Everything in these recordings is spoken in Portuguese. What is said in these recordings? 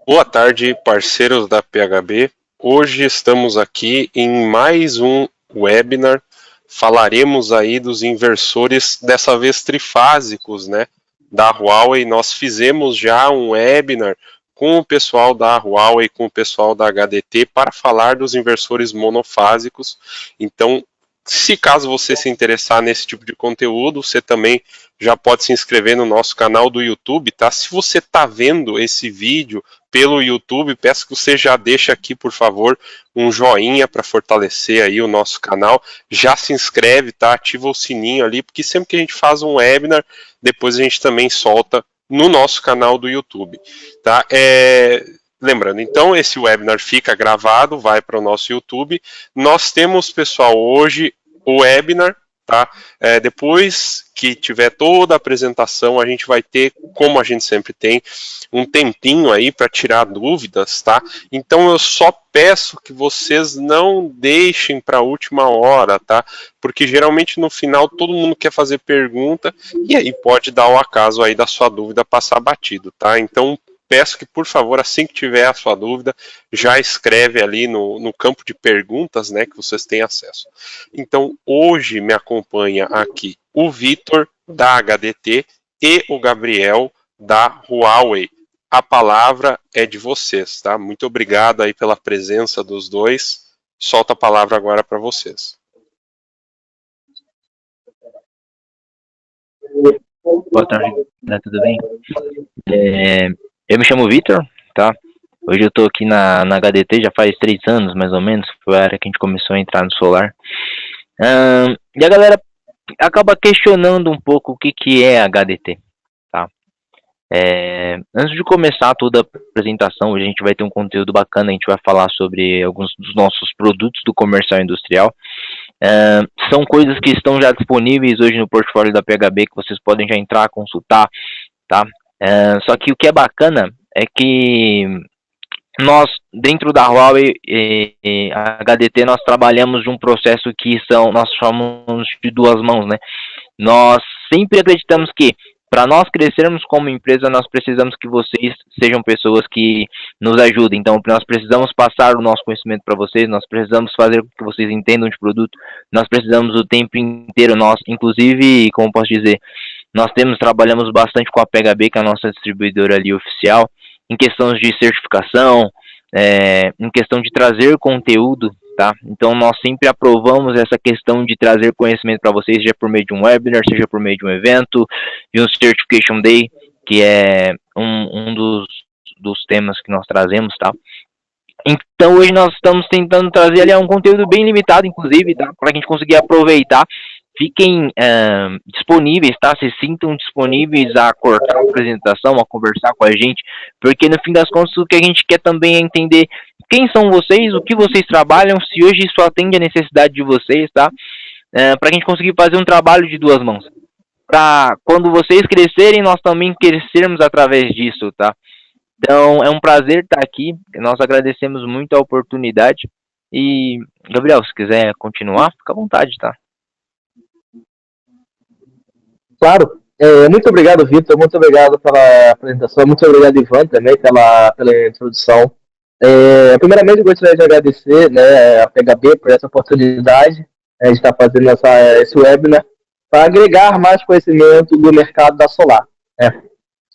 Boa tarde, parceiros da PHB. Hoje estamos aqui em mais um webinar. Falaremos aí dos inversores, dessa vez trifásicos, né, da Huawei. Nós fizemos já um webinar com o pessoal da Huawei, com o pessoal da HDT, para falar dos inversores monofásicos. Então, se caso você se interessar nesse tipo de conteúdo, você também já pode se inscrever no nosso canal do YouTube, tá? Se você está vendo esse vídeo pelo YouTube, peço que você já deixe aqui, por favor, um joinha para fortalecer aí o nosso canal. Já se inscreve, tá? Ativa o sininho ali, porque sempre que a gente faz um webinar, depois a gente também solta no nosso canal do YouTube, tá? Lembrando, então, esse webinar fica gravado, vai para o nosso YouTube. Nós temos, pessoal, hoje o webinar, tá? Depois que tiver toda a apresentação, a gente vai ter, como a gente sempre tem, um tempinho aí para tirar dúvidas, tá? Então eu só peço que vocês não deixem para a última hora, tá? Porque geralmente no final todo mundo quer fazer pergunta e aí pode dar o acaso aí da sua dúvida passar batido, tá? Então peço que, por favor, assim que tiver a sua dúvida, já escreve ali no campo de perguntas, né, que vocês têm acesso. Então, hoje me acompanha aqui o Vitor, da HDT, e o Gabriel, da Huawei. A palavra é de vocês, tá? Muito obrigado aí pela presença dos dois. Solta a palavra agora para vocês. Boa tarde, né? Tudo bem? Eu me chamo Vitor, tá? Hoje eu tô aqui na HDT já faz 3 anos, mais ou menos. Foi a área que a gente começou a entrar no solar. E a galera acaba questionando um pouco o que é HDT, tá? Antes de começar toda a apresentação, hoje a gente vai ter um conteúdo bacana. A gente vai falar sobre alguns dos nossos produtos do comercial industrial. São coisas que estão já disponíveis hoje no portfólio da PHB, que vocês podem já entrar, consultar, tá? Só que o que é bacana é que nós, dentro da Huawei e HDT, nós trabalhamos de um processo que nós chamamos de duas mãos, né? Nós sempre acreditamos que, para nós crescermos como empresa, nós precisamos que vocês sejam pessoas que nos ajudem. Então, nós precisamos passar o nosso conhecimento para vocês, nós precisamos fazer com que vocês entendam de produto, nós precisamos o tempo inteiro, nós, inclusive, como posso dizer, nós trabalhamos bastante com a PHB, que é a nossa distribuidora ali oficial, em questões de certificação, em questão de trazer conteúdo, tá? Então nós sempre aprovamos essa questão de trazer conhecimento para vocês, seja por meio de um webinar, seja por meio de um evento, de um Certification Day, que é um dos temas que nós trazemos, tá? Então hoje nós estamos tentando trazer ali um conteúdo bem limitado, inclusive, tá? Para a gente conseguir aproveitar. Fiquem disponíveis, tá? Se sintam disponíveis a cortar a apresentação, a conversar com a gente, porque no fim das contas o que a gente quer também é entender quem são vocês, o que vocês trabalham, se hoje isso atende a necessidade de vocês, tá? Para a gente conseguir fazer um trabalho de duas mãos. Para quando vocês crescerem, nós também crescermos através disso, tá? Então, é um prazer estar aqui. Nós agradecemos muito a oportunidade. E, Gabriel, se quiser continuar, fica à vontade, tá? Claro. Muito obrigado, Vitor. Muito obrigado pela apresentação. Muito obrigado, Ivan, também pela introdução. Primeiramente, eu gostaria de agradecer, né, a PHB por essa oportunidade de estar fazendo esse webinar para agregar mais conhecimento do mercado da solar.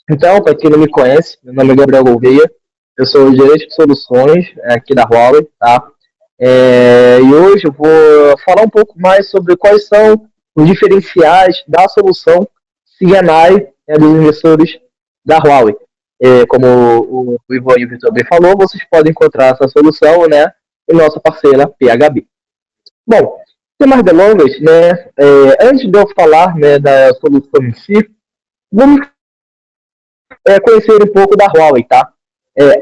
Então, para quem não me conhece, meu nome é Gabriel Gouveia, eu sou o gerente de soluções aqui da Huawei, tá? E hoje eu vou falar um pouco mais sobre quais são os diferenciais da solução CNI dos investidores da Huawei. Como o Ivan e o Vitor bem falou, vocês podem encontrar essa solução, né, em nossa parceira PHB. Bom, sem mais delongas, né, antes de eu falar, né, da solução em si, vamos conhecer um pouco da Huawei, tá?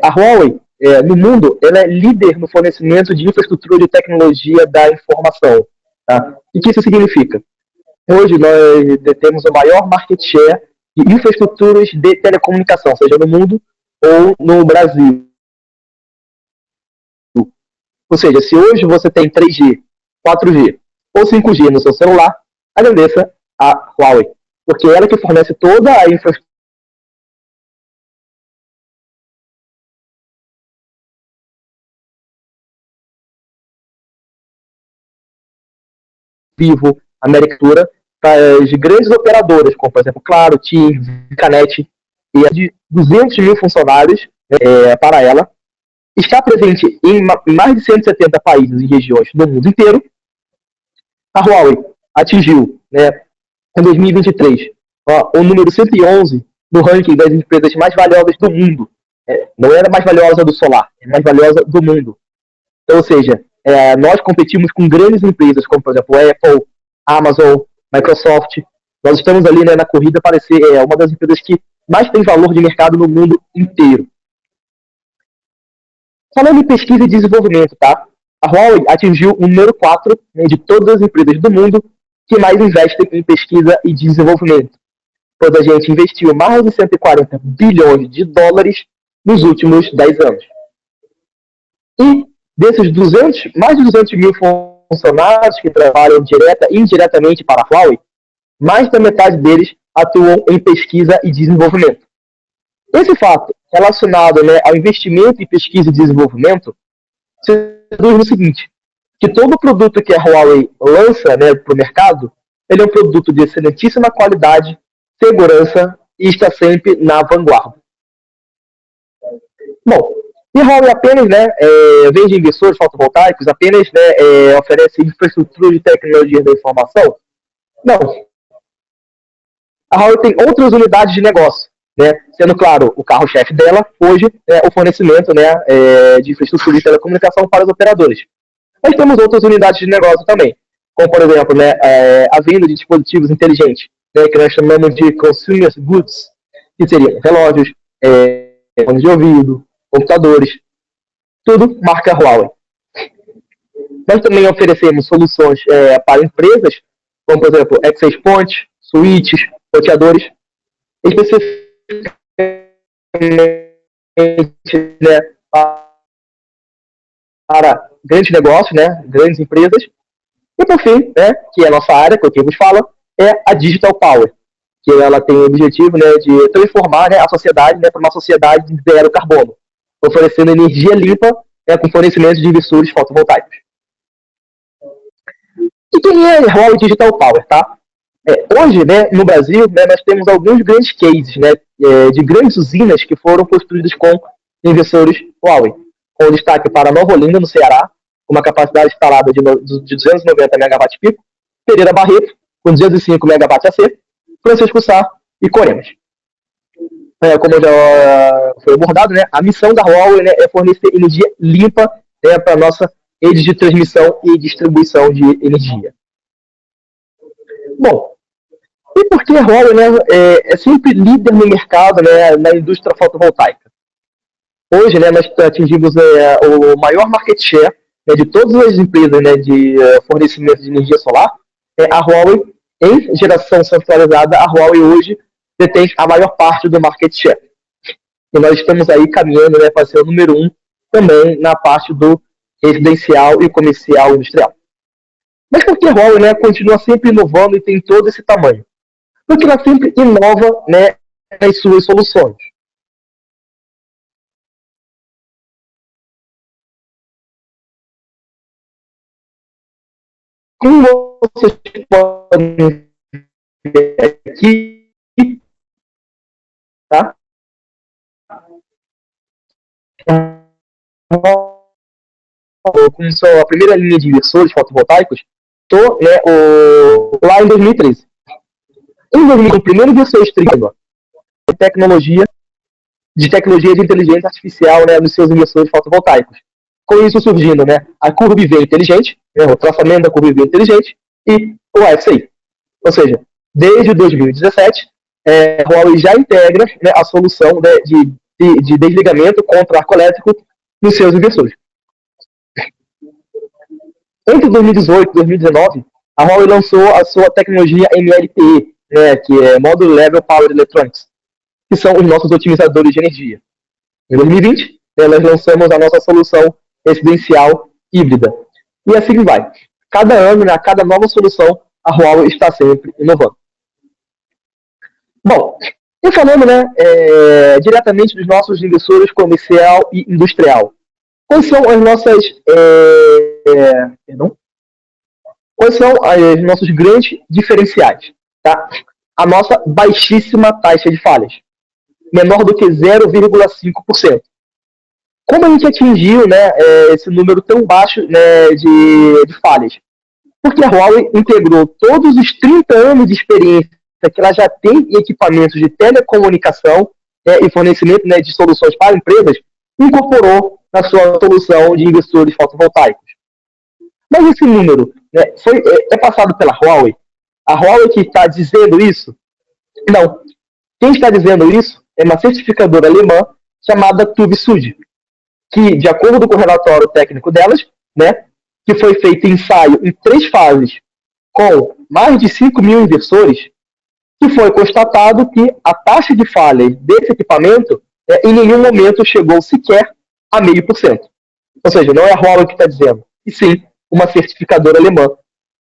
A Huawei, no mundo, ela é líder no fornecimento de infraestrutura de tecnologia da informação. Tá? O que isso significa? Hoje nós detemos o maior market share de infraestruturas de telecomunicação, seja no mundo ou no Brasil. Ou seja, se hoje você tem 3G, 4G ou 5G no seu celular, agradeça a Huawei, porque ela que fornece toda a infraestrutura Vivo, Americatura, para as grandes operadoras, como por exemplo Claro, TIM, Canet, e é de 200 mil funcionários para ela. Está presente em mais de 170 países e regiões do mundo inteiro. A Huawei atingiu, né, em 2023, o número 111 no ranking das empresas mais valiosas do mundo. Não era mais valiosa do solar, é mais valiosa do mundo. Então, ou seja, nós competimos com grandes empresas, como por exemplo Apple, Amazon, Microsoft. Nós estamos ali, né, na corrida para ser uma das empresas que mais tem valor de mercado no mundo inteiro. Falando em pesquisa e desenvolvimento, tá? A Huawei atingiu o número 4, né, de todas as empresas do mundo que mais investem em pesquisa e desenvolvimento. Pois a gente investiu mais de 140 bilhões de dólares nos últimos 10 anos. E desses mais de 200 mil funcionários que trabalham direta e indiretamente para a Huawei, mais da metade deles atuam em pesquisa e desenvolvimento. Esse fato, relacionado, né, ao investimento em pesquisa e desenvolvimento, se traduz no seguinte, que todo produto que a Huawei lança, né, para o mercado, ele é um produto de excelentíssima qualidade, segurança e está sempre na vanguarda. Bom, e a Huawei apenas, né, vende inversores fotovoltaicos, apenas, né, oferece infraestrutura de tecnologia da informação? Não. A Huawei tem outras unidades de negócio, né, sendo claro, o carro-chefe dela hoje é o fornecimento, né, de infraestrutura de telecomunicação para os operadores. Nós temos outras unidades de negócio também, como por exemplo, né, a venda de dispositivos inteligentes, né, que nós chamamos de consumer goods, que seriam relógios, fones de ouvido, computadores, tudo marca Huawei. Nós também oferecemos soluções para empresas, como por exemplo, access points, switches, roteadores, especificamente, né, para grandes negócios, né, grandes empresas. E por fim, né, que é a nossa área, que eu vos falo, é a Digital Power, que ela tem o objetivo, né, de transformar, né, a sociedade, né, para uma sociedade de zero carbono, oferecendo energia limpa, né, com fornecimento de inversores fotovoltaicos. E quem é a Huawei Digital Power, tá? Hoje, né, no Brasil, né, nós temos alguns grandes cases, né, de grandes usinas que foram construídas com inversores Huawei, com destaque para Nova Olinda, no Ceará, com uma capacidade instalada de 290 MW pico, Pereira Barreto, com 205 MW AC, Francisco Sá e Coremas. Como já foi abordado, né, a missão da Huawei, né, é fornecer energia limpa, né, para a nossa rede de transmissão e distribuição de energia. Bom, e por que a Huawei, né, é sempre líder no mercado, né, na indústria fotovoltaica? Hoje, né, nós atingimos o maior market share, né, de todas as empresas, né, de fornecimento de energia solar. A Huawei, em geração centralizada, a Huawei hoje detém a maior parte do market share. E nós estamos aí caminhando, né, para ser o número 1 também na parte do residencial e comercial industrial. Mas por que a Huawei, né, continua sempre inovando e tem todo esse tamanho? Porque ela sempre inova, né, nas suas soluções. Como vocês podem ver aqui, tá? Começou a primeira linha de inversores fotovoltaicos, né, lá em 2013. Em 2013, o primeiro inversor estrela de tecnologia de inteligência artificial, né, nos seus inversores fotovoltaicos. Com isso surgindo, né, a curva IV inteligente, né, o traçamento da curva IV inteligente e o AFCI. Ou seja, desde 2017, a Huawei já integra, né, a solução, né, de desligamento contra arco elétrico nos seus inversores. Entre 2018 e 2019, a Huawei lançou a sua tecnologia MLPE, né, que é Module Level Power Electronics, que são os nossos otimizadores de energia. Em 2020, nós lançamos a nossa solução residencial híbrida. E assim vai. Cada ano, né, a cada nova solução, a Huawei está sempre inovando. Bom, e falando, né, diretamente dos nossos inversores comercial e industrial, quais são as nossas Quais são os nossos grandes diferenciais? Tá? A nossa baixíssima taxa de falhas, menor do que 0,5%. Como a gente atingiu, né, esse número tão baixo, né, de falhas? Porque a Huawei integrou todos os 30 anos de experiência que ela já tem em equipamentos de telecomunicação e fornecimento, né, de soluções para empresas, incorporou na sua solução de inversores fotovoltaicos. Mas esse número, né, é passado pela Huawei? A Huawei que está dizendo isso? Não. Quem está dizendo isso é uma certificadora alemã chamada TÜV-SÜD, que, de acordo com o relatório técnico delas, né, que foi feito ensaio em 3 fases, com mais de 5.000 inversores, que foi constatado que a taxa de falha desse equipamento em nenhum momento chegou sequer a 0,5%. Ou seja, não é a Huawei que está dizendo, e sim uma certificadora alemã,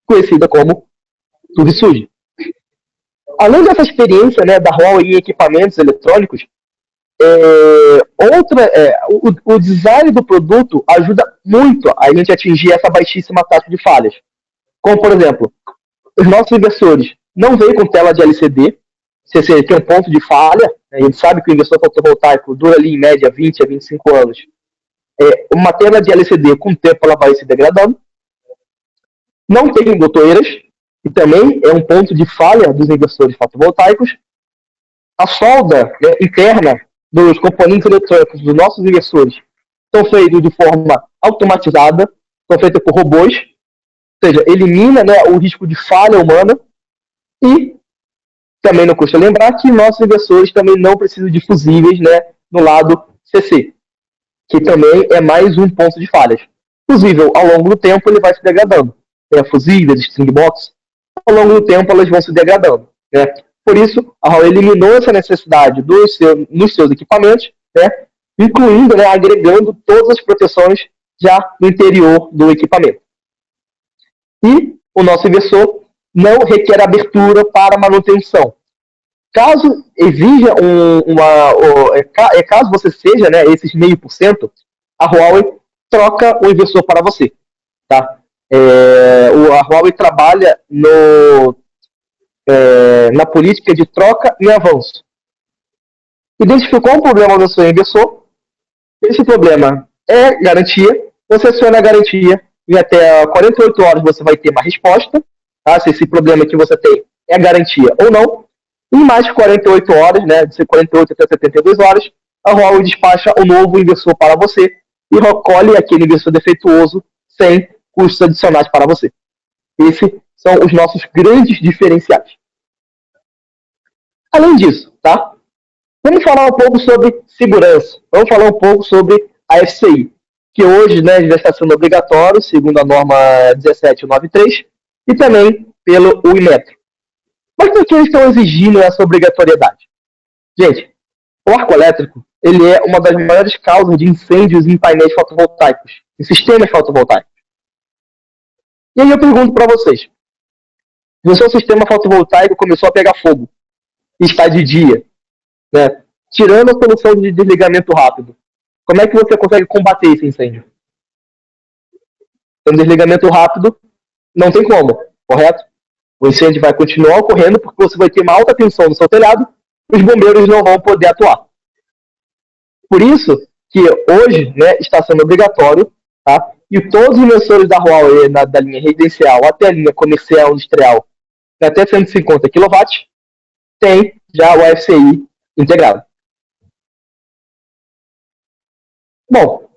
conhecida como TÜV-SÜD. Além dessa experiência, né, da Huawei em equipamentos eletrônicos, o design do produto ajuda muito a gente atingir essa baixíssima taxa de falhas. Como, por exemplo, os nossos inversores não vêm com tela de LCD, se tem um ponto de falha, a gente sabe que o inversor fotovoltaico dura ali em média 20 a 25 anos. Uma tela de LCD, com o tempo, ela vai se degradando. Não tem botoeiras, e também é um ponto de falha dos inversores fotovoltaicos. A solda interna dos componentes eletrônicos dos nossos inversores são feitos de forma automatizada, são feitos por robôs, ou seja, elimina, né, o risco de falha humana. E também não custa lembrar que nossos inversores também não precisam de fusíveis, né, no lado CC, que também é mais um ponto de falhas. Fusível, ao longo do tempo, ele vai se degradando. Fusíveis, string box, ao longo do tempo elas vão se degradando. Né? Por isso, a Huawei eliminou essa necessidade nos seus equipamentos, né, incluindo, né, agregando todas as proteções já no interior do equipamento. E o nosso inversor não requer abertura para manutenção. Caso exija caso você seja, né, esses 0,5%, a Huawei troca o inversor para você. Tá? A Huawei trabalha na política de troca e avanço. Identificou um problema no seu inversor, esse problema é garantia, você aciona a garantia e até 48 horas você vai ter uma resposta, tá? Se esse problema que você tem é garantia ou não. Em mais de 48 horas, né, de 48 até 72 horas, a Huawei despacha um novo inversor para você e recolhe aquele inversor defeituoso sem custos adicionais para você. Esses são os nossos grandes diferenciais. Além disso, tá? Vamos falar um pouco sobre segurança. Vamos falar um pouco sobre a FCI, que hoje, né, já está sendo obrigatório, segundo a norma 1793, e também pelo Inmetro. Mas por que eles estão exigindo essa obrigatoriedade? Gente, o arco elétrico ele é uma das maiores causas de incêndios em painéis fotovoltaicos, em sistemas fotovoltaicos. E aí eu pergunto para vocês, se o seu sistema fotovoltaico começou a pegar fogo e está de dia, né, tirando a solução de desligamento rápido, como é que você consegue combater esse incêndio? Um desligamento rápido não tem como, correto? O incêndio vai continuar ocorrendo porque você vai ter uma alta tensão no seu telhado e os bombeiros não vão poder atuar. Por isso que hoje, né, está sendo obrigatório, tá? E todos os inversores da Huawei, da linha residencial até a linha comercial industrial, até 150 kW, tem já o FCI integrado. Bom,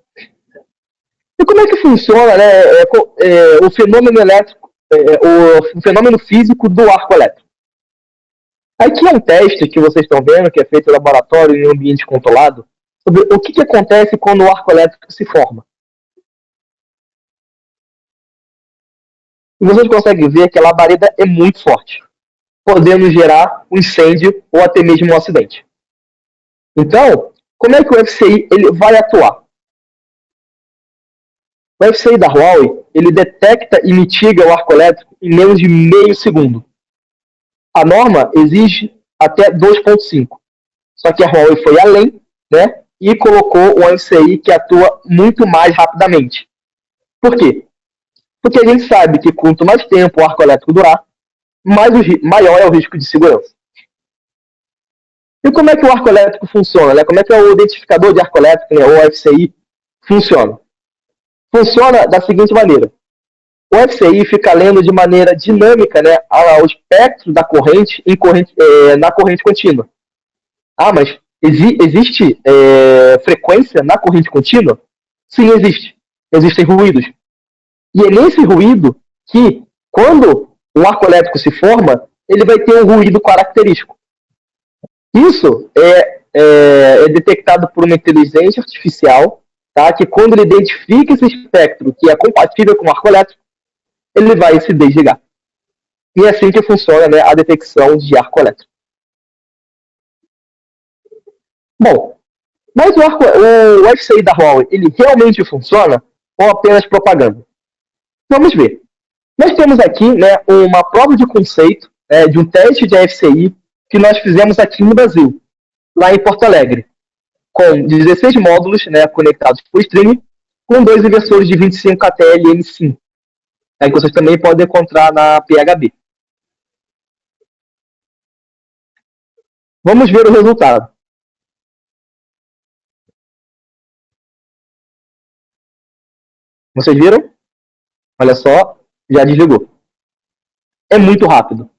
e como é que funciona, né, o fenômeno elétrico, o fenômeno físico do arco elétrico? Aqui é um teste que vocês estão vendo, que é feito em laboratório em um ambiente controlado, sobre o que acontece quando o arco elétrico se forma. E vocês conseguem ver que a labareda é muito forte, podendo gerar um incêndio ou até mesmo um acidente. Então, como é que o FCI ele vai atuar? O FCI da Huawei ele detecta e mitiga o arco elétrico em menos de meio segundo. A norma exige até 2,5. Só que a Huawei foi além, né, e colocou um FCI que atua muito mais rapidamente. Por quê? Porque a gente sabe que quanto mais tempo o arco elétrico durar, maior é o risco de segurança. E como é que o arco elétrico funciona? Né? Como é que o identificador de arco elétrico, né, ou FCI, funciona? Funciona da seguinte maneira. O FCI fica lendo de maneira dinâmica, né, o espectro da corrente, na corrente contínua. Ah, mas existe frequência na corrente contínua? Sim, existe. Existem ruídos. E é nesse ruído que, quando o arco elétrico se forma, ele vai ter um ruído característico. Isso é detectado por uma inteligência artificial, tá? Que quando ele identifica esse espectro que é compatível com o arco elétrico, ele vai se desligar. E é assim que funciona, né, a detecção de arco elétrico. Bom, mas o FCI da Huawei, ele realmente funciona ou apenas propaganda? Vamos ver. Nós temos aqui, né, uma prova de conceito de um teste de FCI que nós fizemos aqui no Brasil, lá em Porto Alegre, com 16 módulos, né, conectados por streaming, com 2 inversores de 25 KTL-M5, que vocês também podem encontrar na PHB. Vamos ver o resultado. Vocês viram? Olha só, já desligou. É muito rápido.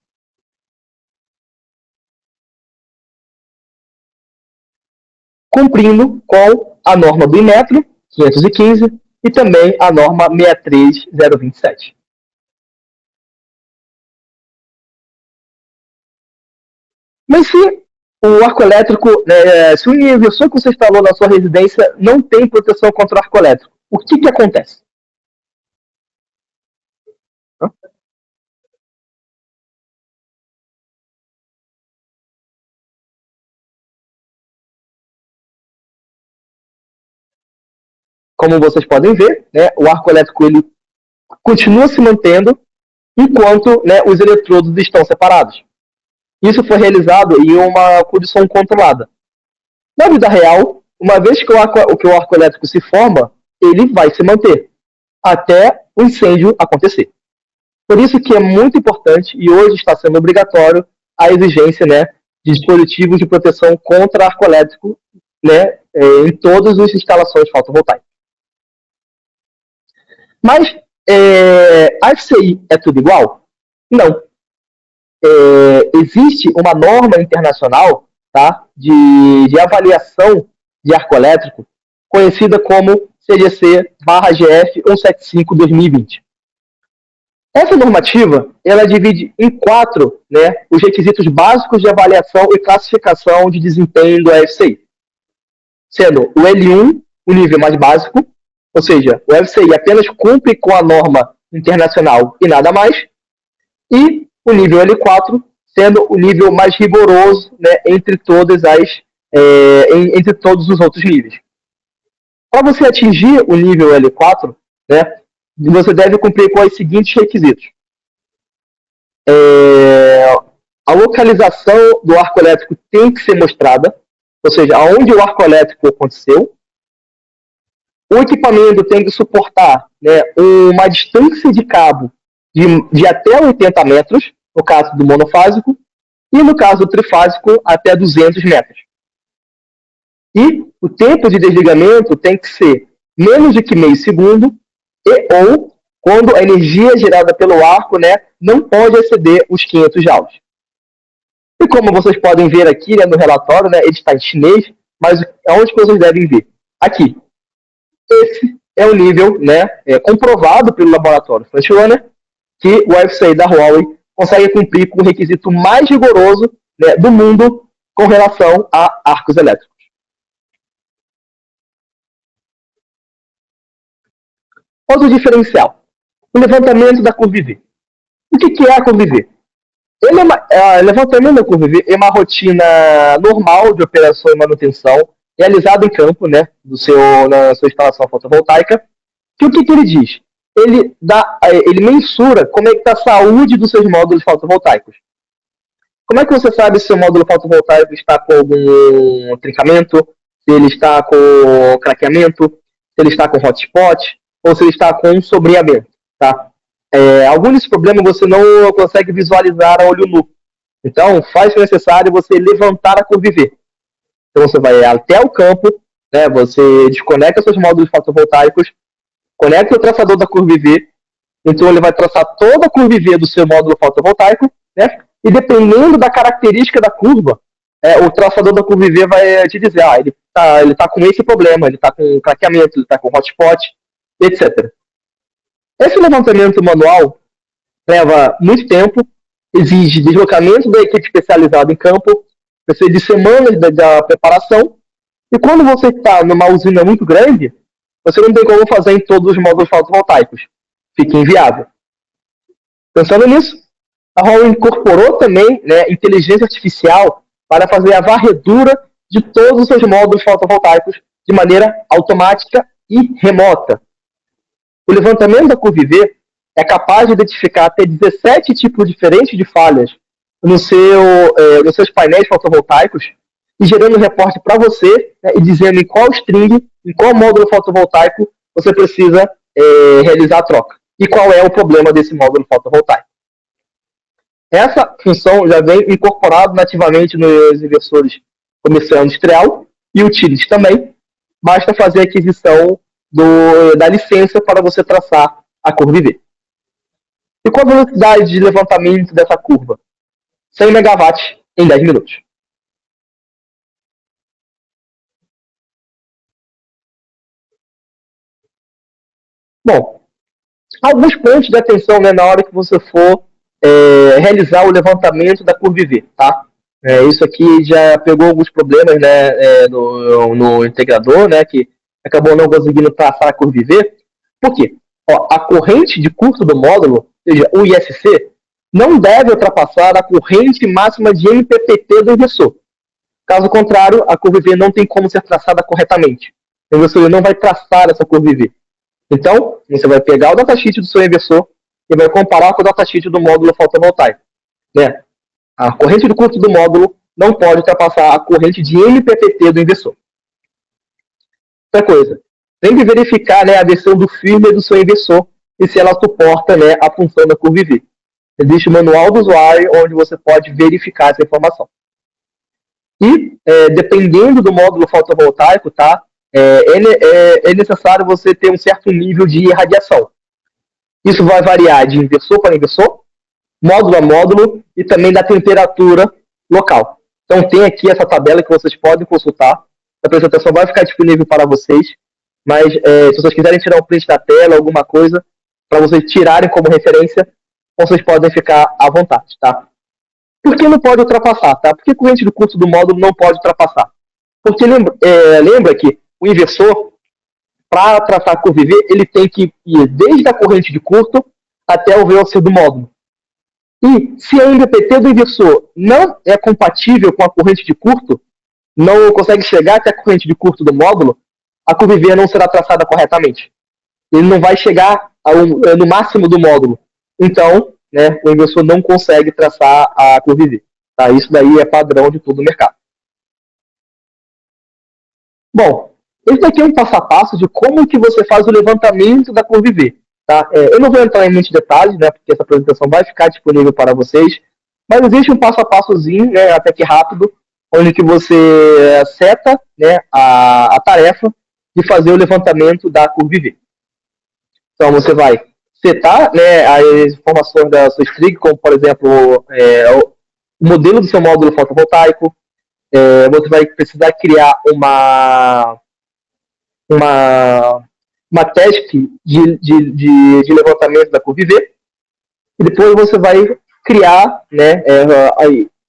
Cumprindo com a norma do Inmetro 515 e também a norma 63027. Mas se o arco elétrico, se o inversor que você instalou na sua residência não tem proteção contra o arco elétrico, o que acontece? Como vocês podem ver, né, o arco elétrico ele continua se mantendo enquanto, né, os eletrodos estão separados. Isso foi realizado em uma condição controlada. Na vida real, uma vez que o arco elétrico se forma, ele vai se manter até o incêndio acontecer. Por isso que é muito importante, e hoje está sendo obrigatório, a exigência, né, de dispositivos de proteção contra arco elétrico, né, em todas as instalações fotovoltaicas. Mas a FCI é tudo igual? Não. Existe uma norma internacional, tá, de avaliação de arco elétrico, conhecida como CGC/GF 175/2020. Essa normativa, ela divide em 4, né, os requisitos básicos de avaliação e classificação de desempenho do FCI. Sendo o L1 o nível mais básico, ou seja, o FCI apenas cumpre com a norma internacional e nada mais, e o nível L4 sendo o nível mais rigoroso, né, entre todos os outros níveis. Para você atingir o nível L4, né, você deve cumprir com os seguintes requisitos. A localização do arco elétrico tem que ser mostrada, ou seja, aonde o arco elétrico aconteceu. O equipamento tem que suportar, né, uma distância de cabo de até 80 metros, no caso do monofásico, e no caso do trifásico, até 200 metros. E o tempo de desligamento tem que ser menos de que meio segundo, ou quando a energia gerada pelo arco, né, não pode exceder os 500 joules. E como vocês podem ver aqui, né, no relatório, né, ele está em chinês, mas aonde que vocês devem ver? Aqui. Esse é o nível, né, comprovado pelo laboratório Frontrunner, que o FCI da Huawei consegue cumprir com o requisito mais rigoroso, né, do mundo com relação a arcos elétricos. Outro diferencial, o levantamento da curva IV. O que é a curva IV? O levantamento da curva IV é uma rotina normal de operação e manutenção realizada em campo, né, na sua instalação fotovoltaica. Que o que ele diz? Ele mensura como é que está a saúde dos seus módulos fotovoltaicos. Como é que você sabe se o módulo fotovoltaico está com algum trincamento, se ele está com craqueamento, se ele está com hotspot, ou se ele está com um sobreamento, tá? Alguns desses problemas você não consegue visualizar a olho nu. Então, faz o necessário você levantar a curva IV. Então, você vai até o campo, né, você desconecta seus módulos fotovoltaicos, conecta o traçador da curva IV, então ele vai traçar toda a curva IV do seu módulo fotovoltaico, né, e dependendo da característica da curva, o traçador da curva IV vai te dizer, ele tá com esse problema, ele está com craqueamento, ele está com hotspot, etc. Esse levantamento manual leva muito tempo, exige deslocamento da equipe especializada em campo, precisa de semanas da preparação, e quando você está numa usina muito grande, você não tem como fazer em todos os módulos fotovoltaicos. Fica inviável. Pensando nisso, a Huawei incorporou também, né, inteligência artificial para fazer a varredura de todos os seus módulos fotovoltaicos de maneira automática e remota. O levantamento da curva IV é capaz de identificar até 17 tipos diferentes de falhas nos seus painéis fotovoltaicos e gerando um reporte para você, né, e dizendo em qual string, em qual módulo fotovoltaico você precisa realizar a troca e qual é o problema desse módulo fotovoltaico. Essa função já vem incorporada nativamente nos inversores comercial industrial e utilities também. Basta fazer a aquisição da licença para você traçar a curva IV. E qual a velocidade de levantamento dessa curva? 100 MW em 10 minutos. Bom, alguns pontos de atenção, né, na hora que você for realizar o levantamento da curva IV, tá? Isso aqui já pegou alguns problemas, né, no integrador, né, que acabou não conseguindo traçar a curva IV. Por quê? A corrente de curto do módulo, ou seja, o ISC, não deve ultrapassar a corrente máxima de MPPT do inversor. Caso contrário, a curva IV não tem como ser traçada corretamente. O inversor não vai traçar essa curva IV. Então, você vai pegar o datasheet do seu inversor e vai comparar com o datasheet do módulo fotovoltaico. Né? A corrente do curto do módulo não pode ultrapassar a corrente de MPPT do inversor. Outra coisa, sempre verificar, né, a versão do firmware do seu inversor e se ela suporta, né, a função da curva IV. Existe o manual do usuário onde você pode verificar essa informação. E, dependendo do módulo fotovoltaico, tá, é necessário você ter um certo nível de radiação. Isso vai variar de inversor para inversor, módulo a módulo e também da temperatura local. Então tem aqui essa tabela que vocês podem consultar. A apresentação vai ficar disponível para vocês, mas se vocês quiserem tirar um print da tela, alguma coisa, para vocês tirarem como referência, vocês podem ficar à vontade, tá? Por que não pode ultrapassar, tá? Por que a corrente do curto do módulo não pode ultrapassar? Porque lembra que o inversor, para traçar a curva IV, ele tem que ir desde a corrente de curto até o VOC do módulo. E se a MPPT do inversor não é compatível com a corrente de curto, não consegue chegar até a corrente de curto do módulo, a curva IV não será traçada corretamente. Ele não vai chegar no máximo do módulo. Então, né, o inversor não consegue traçar a curva IV. Tá? Isso daí é padrão de todo o mercado. Bom, esse daqui é um passo a passo de como que você faz o levantamento da curva IV. Tá? Eu não vou entrar em muitos detalhes, né, porque essa apresentação vai ficar disponível para vocês, mas existe um passo a passozinho, né, até que rápido, onde que você seta, né, a tarefa de fazer o levantamento da curva IV. Então você vai setar, né, as informações da sua string, como por exemplo o modelo do seu módulo fotovoltaico. Você vai precisar criar uma task de levantamento da curva IV, e depois você vai criar, né,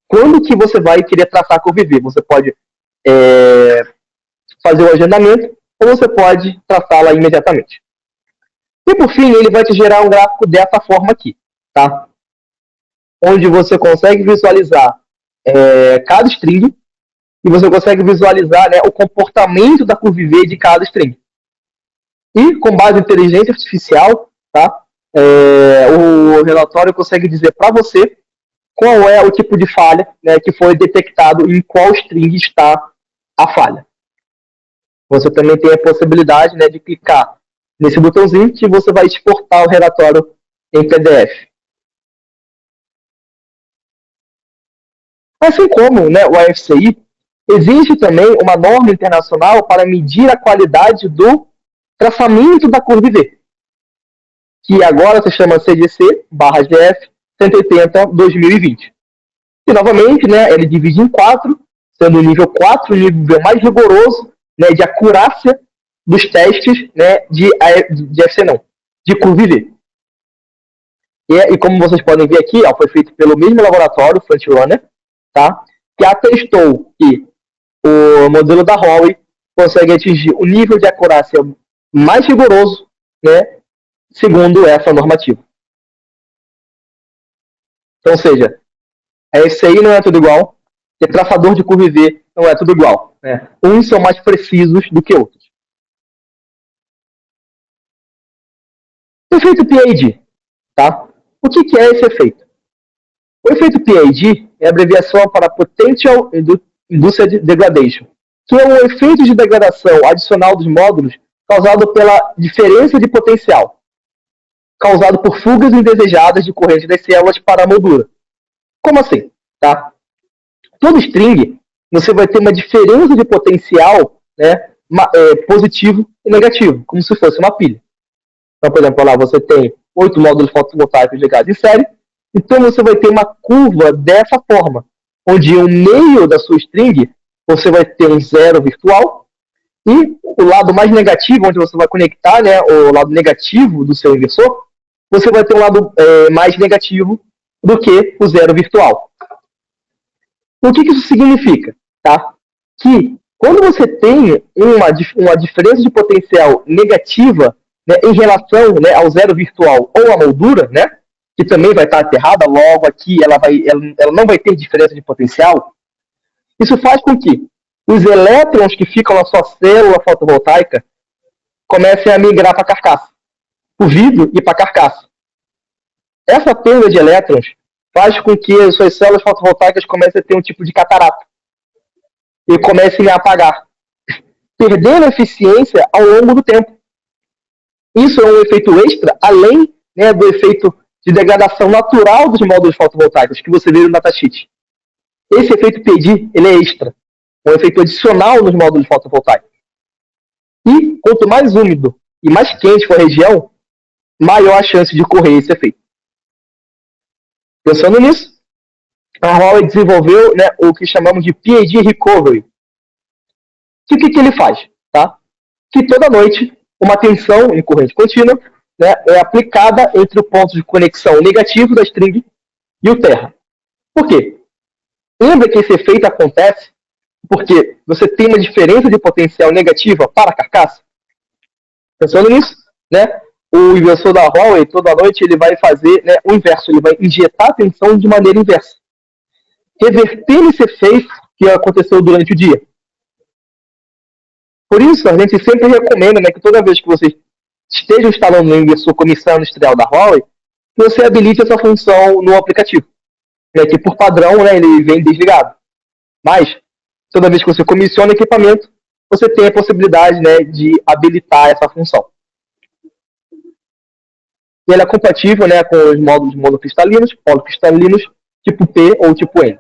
quando que você vai querer traçar a curva IV. Você pode fazer o agendamento ou você pode traçá-la imediatamente. E por fim, ele vai te gerar um gráfico dessa forma aqui, tá? Onde você consegue visualizar cada string e você consegue visualizar, né, o comportamento da curva IV de cada string. E com base em inteligência artificial, tá, o relatório consegue dizer para você qual é o tipo de falha, né, que foi detectado, em qual string está a falha. Você também tem a possibilidade, né, de clicar nesse botãozinho que você vai exportar o relatório em PDF. Assim como, né, o AFCI, existe também uma norma internacional para medir a qualidade do traçamento da curva IV, que agora se chama CDC/GF 180/2020. E, novamente, né, ele divide em 4, sendo o nível 4 o nível mais rigoroso, né, de acurácia dos testes, né, de FC não, de curva IV. E como vocês podem ver aqui, ó, foi feito pelo mesmo laboratório, Frontrunner, tá? Que atestou que o modelo da Huawei consegue atingir o nível de acurácia mais rigoroso, né, segundo essa normativa. Então, ou seja, esse aí não é tudo igual, e traçador de curva IV não é tudo igual. Né? Uns são mais precisos do que outros. Efeito PID. Tá? O que é esse efeito? O efeito PID é a abreviação para Potential Induced Degradation, que é um efeito de degradação adicional dos módulos causado pela diferença de potencial, causado por fugas indesejadas de corrente das células para a moldura. Como assim? Tá? Todo string, você vai ter uma diferença de potencial, né, positivo e negativo, como se fosse uma pilha. Então, por exemplo, lá você tem 8 módulos fotovoltaicos ligados em série, então você vai ter uma curva dessa forma, onde o meio da sua string você vai ter um zero virtual, e o lado mais negativo, onde você vai conectar, né, o lado negativo do seu inversor, você vai ter um lado mais negativo do que o zero virtual. O que isso significa? Tá? Que quando você tem uma diferença de potencial negativa, né, em relação, né, ao zero virtual ou à moldura, né, que também vai estar aterrada, logo aqui ela não vai ter diferença de potencial, isso faz com que os elétrons que ficam na sua célula fotovoltaica comecem a migrar para a carcaça, para o vidro e para a carcaça. Essa perda de elétrons faz com que as suas células fotovoltaicas comecem a ter um tipo de catarata e comecem a apagar, perdendo eficiência ao longo do tempo. Isso é um efeito extra, além, né, do efeito de degradação natural dos módulos fotovoltaicos que você vê no datasheet. Esse efeito PID, ele é extra, um efeito adicional nos módulos fotovoltaicos. E quanto mais úmido e mais quente for a região, maior a chance de ocorrer esse efeito. Pensando nisso, a Huawei desenvolveu, né, o que chamamos de PID Recovery. O que ele faz? Tá? Que toda noite uma tensão em corrente contínua, né, é aplicada entre o ponto de conexão negativo da string e o terra. Por quê? Lembra que esse efeito acontece porque você tem uma diferença de potencial negativa para a carcaça? Pensando nisso, né, o inversor da Huawei, toda noite, ele vai fazer, né, o inverso, ele vai injetar a tensão de maneira inversa, revertendo esse efeito que aconteceu durante o dia. Por isso, a gente sempre recomenda, né, que toda vez que você esteja instalando no inversor comissão industrial da Huawei, que você habilite essa função no aplicativo. Né, que por padrão, né, ele vem desligado. Mas, toda vez que você comissiona equipamento, você tem a possibilidade, né, de habilitar essa função. E ela é compatível, né, com os módulos monocristalinos, policristalinos, tipo P ou tipo N.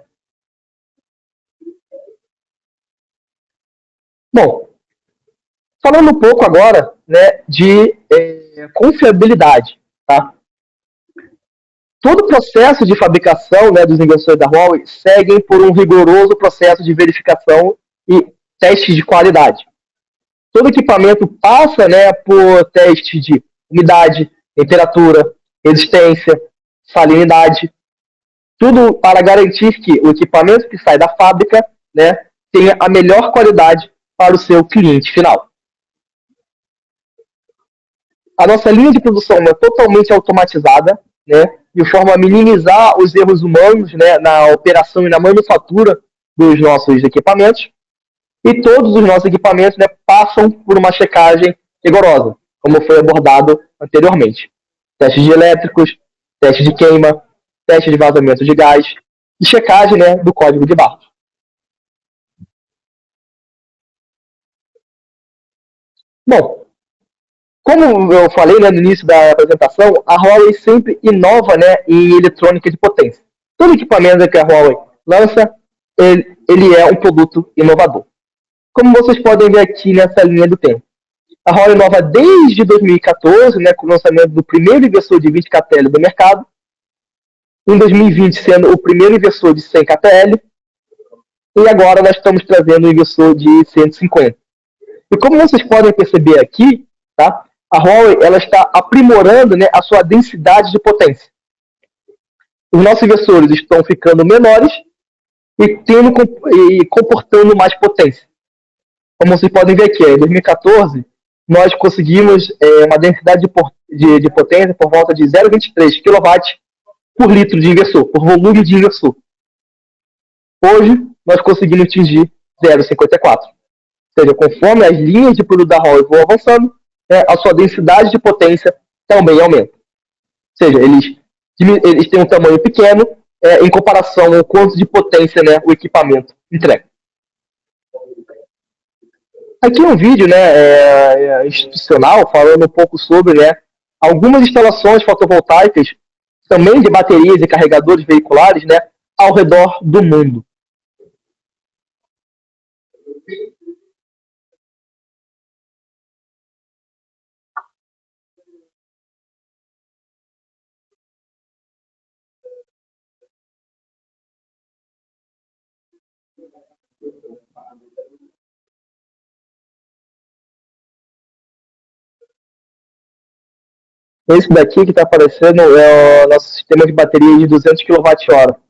Bom, falando um pouco agora, né, de confiabilidade. Tá? Todo o processo de fabricação, né, dos inversores da Huawei seguem por um rigoroso processo de verificação e teste de qualidade. Todo equipamento passa, né, por teste de umidade, temperatura, resistência, salinidade, tudo para garantir que o equipamento que sai da fábrica, né, tenha a melhor qualidade para o seu cliente final. A nossa linha de produção é totalmente automatizada, né, de forma a minimizar os erros humanos, né, na operação e na manufatura dos nossos equipamentos. E todos os nossos equipamentos, né, passam por uma checagem rigorosa, como foi abordado anteriormente. Testes de elétricos, teste de queima, teste de vazamento de gás e checagem, né, do código de barras. Bom, Como eu falei, né, no início da apresentação, a Huawei sempre inova, né, em eletrônica de potência. Todo equipamento que a Huawei lança, ele é um produto inovador. Como vocês podem ver aqui nessa linha do tempo. A Huawei inova desde 2014, né, com o lançamento do primeiro inversor de 20 kTl do mercado. Em 2020, sendo o primeiro inversor de 100 kTl. E agora nós estamos trazendo um inversor de 150. E como vocês podem perceber aqui, tá, a Huawei ela está aprimorando, né, a sua densidade de potência. Os nossos inversores estão ficando menores e comportando mais potência. Como vocês podem ver aqui, em 2014, nós conseguimos uma densidade de potência por volta de 0,23 kW por litro de inversor, por volume de inversor. Hoje, nós conseguimos atingir 0,54. Ou seja, conforme as linhas de produto da Huawei vão avançando, a sua densidade de potência também aumenta. Ou seja, eles têm um tamanho pequeno em comparação ao quanto de potência, né, o equipamento entrega. Aqui é um vídeo, né, institucional falando um pouco sobre, né, algumas instalações fotovoltaicas, também de baterias e carregadores veiculares, né, ao redor do mundo. Esse daqui que está aparecendo é o nosso sistema de bateria de 200 kWh.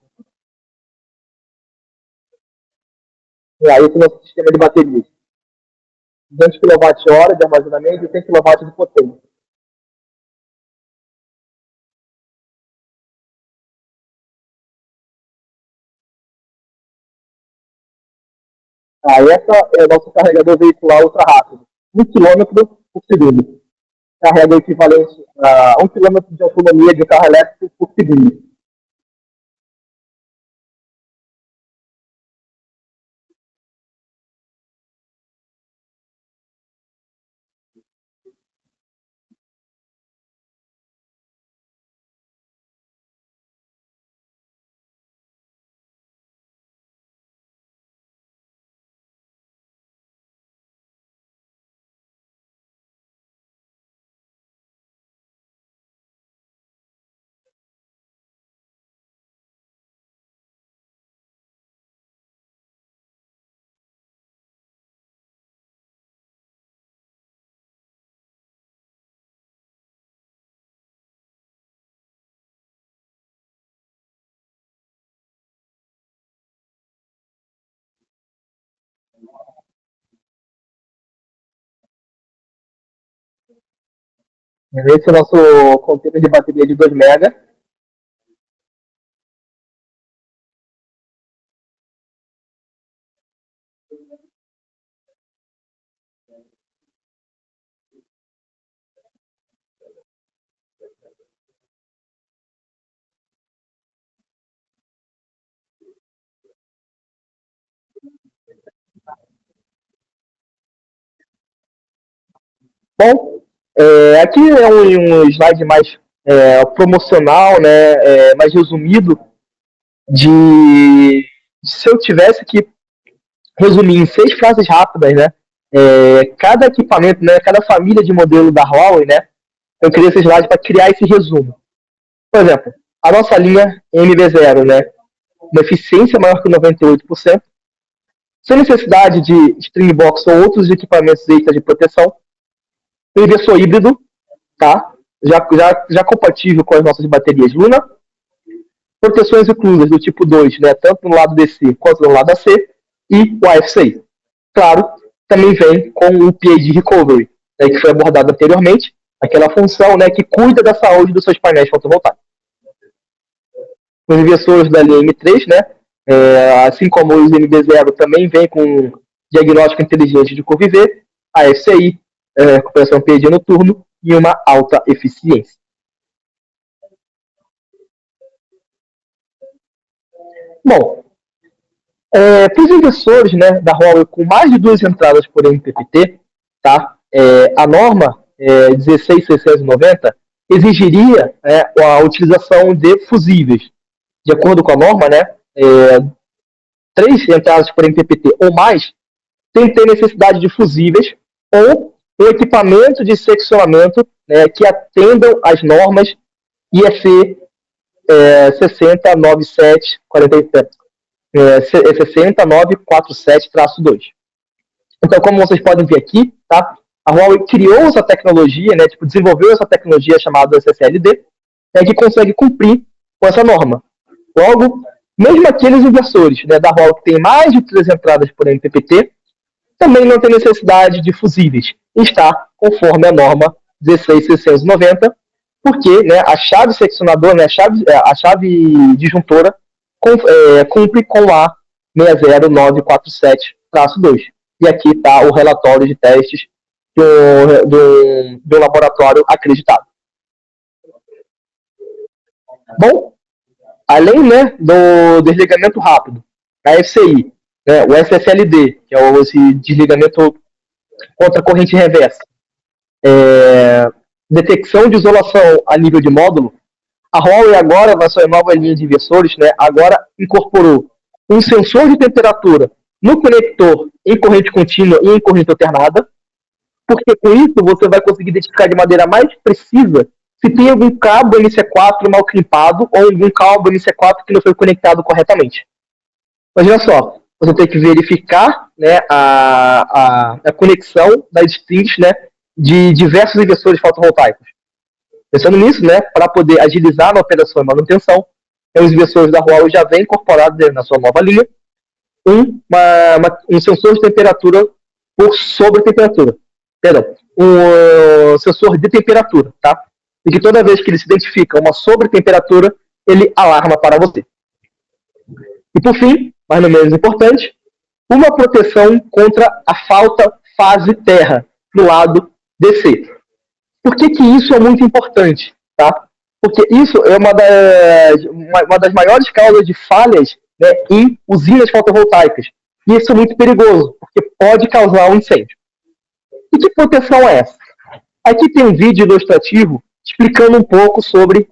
E aí, esse é o nosso sistema de bateria. 200 kWh de armazenamento e 100 kW de potência. Essa é o nosso carregador veicular ultra rápido. 1 km por segundo. Carrega o equivalente a 1 km de autonomia de um carro elétrico por segundo. Esse é o nosso container de bateria de 2 MB. Bom, aqui é um slide mais promocional, né, mais resumido, se eu tivesse que resumir em 6 frases rápidas, né, cada equipamento, né, cada família de modelo da Huawei, né, eu criei esse slide para criar esse resumo. Por exemplo, a nossa linha MB0, né, uma eficiência maior que 98%, sem necessidade de string box ou outros equipamentos extras de proteção, um inversor híbrido, tá? Já compatível com as nossas baterias Luna, proteções inclusas do tipo 2, né, tanto no lado DC quanto no lado AC, e o AFCI. Claro, também vem com o PID Recovery, né, que foi abordado anteriormente, aquela função, né, que cuida da saúde dos seus painéis fotovoltaicos. Os inversores da linha M3, né, assim como os MB0, também vem com diagnóstico inteligente de curva IV, AFCI, recuperação PID noturno e uma alta eficiência. Bom, para os inversores, né, da Huawei com mais de 2 entradas por MPPT, tá? A norma 16690 exigiria a utilização de fusíveis. De acordo com a norma, 3 entradas por MPPT ou mais tem que ter necessidade de fusíveis ou um equipamento de seccionamento que atendam às normas IEC 60947-2. Então, como vocês podem ver aqui, tá? A Huawei criou essa tecnologia, desenvolveu essa tecnologia chamada SSLD, que consegue cumprir com essa norma. Logo, mesmo aqueles inversores da Huawei que tem mais de 3 entradas por MPPT, também não tem necessidade de fusíveis. Está conforme a norma 16690, porque a chave seccionadora, a chave disjuntora, cumpre com a 60947-2. E aqui está o relatório de testes do laboratório acreditado. Bom, além do desligamento rápido, a FCI, o SSLD, que é esse desligamento contra corrente reversa, detecção de isolação a nível de módulo, a Huawei agora, na sua nova linha de inversores, agora incorporou um sensor de temperatura no conector em corrente contínua e em corrente alternada, porque com isso você vai conseguir identificar de maneira mais precisa se tem algum cabo NC4 mal crimpado ou algum cabo NC4 que não foi conectado corretamente. Imagina só, você tem que verificar a conexão das strings de diversos inversores fotovoltaicos. Pensando nisso, para poder agilizar a operação e manutenção, os inversores da Huawei já vêm incorporados na sua nova linha um sensor de temperatura por sobretemperatura. Perdão, um sensor de temperatura, tá? E que toda vez que ele se identifica uma sobretemperatura, ele alarma para você. E por fim, mas não menos importante, uma proteção contra a falta fase terra no lado DC. Por que isso é muito importante? Tá? Porque isso é uma das maiores causas de falhas em usinas fotovoltaicas. E isso é muito perigoso, porque pode causar um incêndio. E que proteção é essa? Aqui tem um vídeo ilustrativo explicando um pouco sobre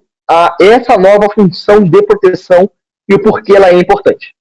essa nova função de proteção e o porquê ela é importante.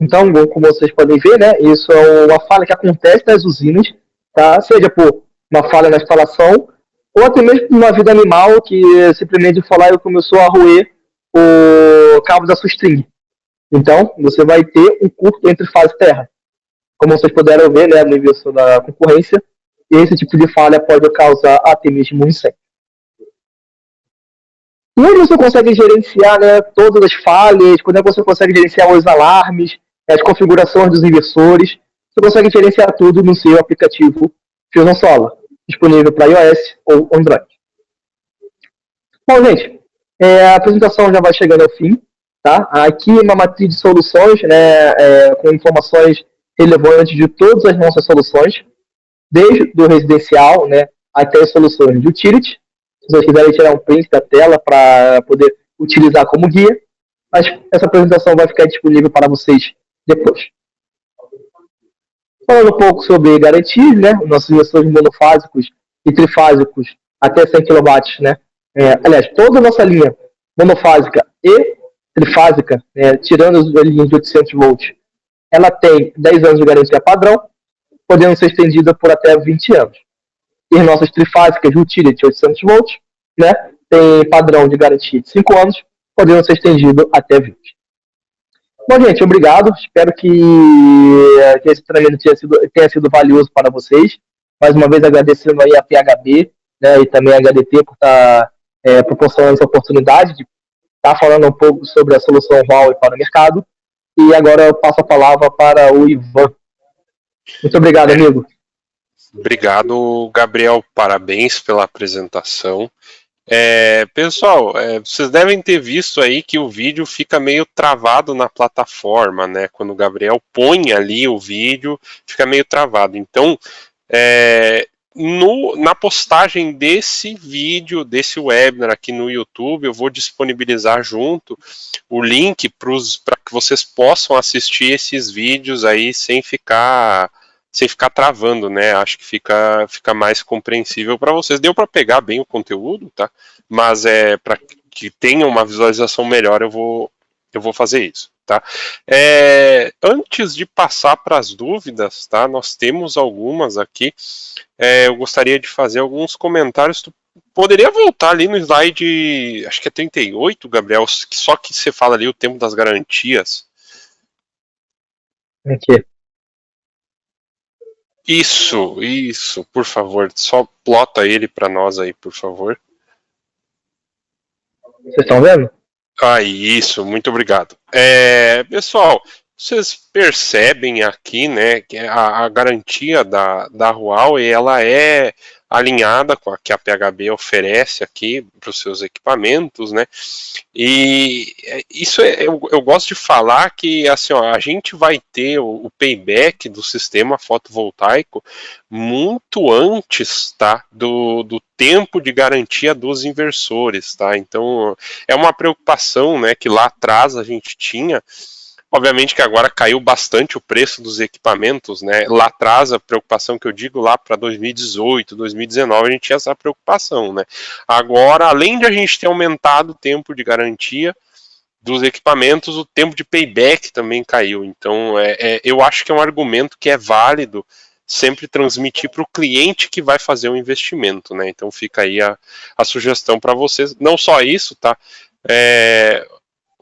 Então, como vocês podem ver, isso é uma falha que acontece nas usinas, tá? Seja por uma falha na instalação, ou até mesmo por uma vida animal que simplesmente foi lá e começou a roer o cabo da sua string. Então, você vai ter um curto entre fase terra. Como vocês puderam ver, no nível da concorrência, esse tipo de falha pode causar até mesmo um incêndio. E onde você consegue gerenciar todas as falhas, quando você consegue gerenciar os alarmes, as configurações dos inversores, você consegue gerenciar tudo no seu aplicativo Fusion Solar, disponível para iOS ou Android. Bom, gente, A apresentação já vai chegando ao fim, tá? Aqui é uma matriz de soluções, né, com informações relevantes de todas as nossas soluções, desde o residencial, né, até as soluções de utility. Se vocês quiserem tirar um print da tela para poder utilizar como guia, mas essa apresentação vai ficar disponível para vocês depois. Falando um pouco sobre garantias, né, nossos inversores monofásicos e trifásicos até 100 kW, né, aliás, toda a nossa linha monofásica e trifásica, tirando as linhas de 800 volts, ela tem 10 anos de garantia padrão, podendo ser estendida por até 20 anos. E nossas trifásicas de utility 800 volts, né, tem padrão de garantia de 5 anos, podendo ser estendido até 20. Bom, gente, obrigado. Espero que esse treinamento tenha sido valioso para vocês. Mais uma vez agradecendo aí a PHB, né, e também a HDT por estar proporcionando essa oportunidade de estar falando um pouco sobre a solução Huawei para o mercado. E agora eu passo a palavra para o Ivan. Muito obrigado, amigo. Obrigado, Gabriel. Parabéns pela apresentação. Pessoal, vocês devem ter visto aí que o vídeo fica meio travado na plataforma, né? Quando o Gabriel põe ali o vídeo, fica meio travado. Então, na postagem desse vídeo, desse webinar aqui no YouTube, eu vou disponibilizar junto o link para que vocês possam assistir esses vídeos aí sem ficar travando, né? Acho que fica mais compreensível para vocês. Deu para pegar bem o conteúdo, tá? Mas para que tenha uma visualização melhor, eu vou fazer isso, tá? Antes de passar para as dúvidas, tá? Nós temos algumas aqui. Eu gostaria de fazer alguns comentários. Tu poderia voltar ali no slide, acho que é 38, Gabriel, só que você fala ali o tempo das garantias. Aqui. Isso, por favor, só plota ele para nós aí, por favor. Vocês estão vendo? Isso, muito obrigado. Pessoal, vocês percebem aqui, né, que a garantia da Huawei, ela é alinhada com a que a PHB oferece aqui para os seus equipamentos, né, e isso eu gosto de falar que, assim, ó, a gente vai ter o payback do sistema fotovoltaico muito antes, tá, do tempo de garantia dos inversores, tá, então é uma preocupação, né, que lá atrás a gente tinha. Obviamente que agora caiu bastante o preço dos equipamentos, né? Lá atrás, a preocupação que eu digo lá para 2018, 2019, a gente tinha essa preocupação, né? Agora, além de a gente ter aumentado o tempo de garantia dos equipamentos, o tempo de payback também caiu. Então, eu acho que é um argumento que é válido sempre transmitir para o cliente que vai fazer o investimento, né? Então fica aí a sugestão para vocês. Não só isso, tá?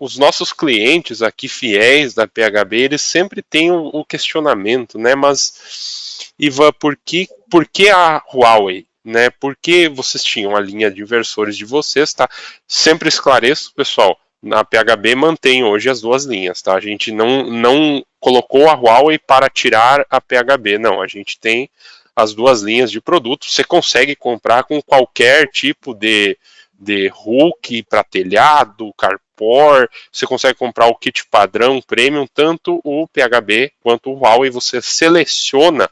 Os nossos clientes aqui fiéis da PHB, eles sempre têm o questionamento, né? Mas, Ivan, por que a Huawei? Né? Por que vocês tinham a linha de inversores de vocês, tá? Sempre esclareço, pessoal, a PHB mantém hoje as duas linhas, tá? A gente não colocou a Huawei para tirar a PHB, não. A gente tem as duas linhas de produto. Você consegue comprar com qualquer tipo de hook para telhado, carport, você consegue comprar o kit padrão premium, tanto o PHB quanto o Huawei, você seleciona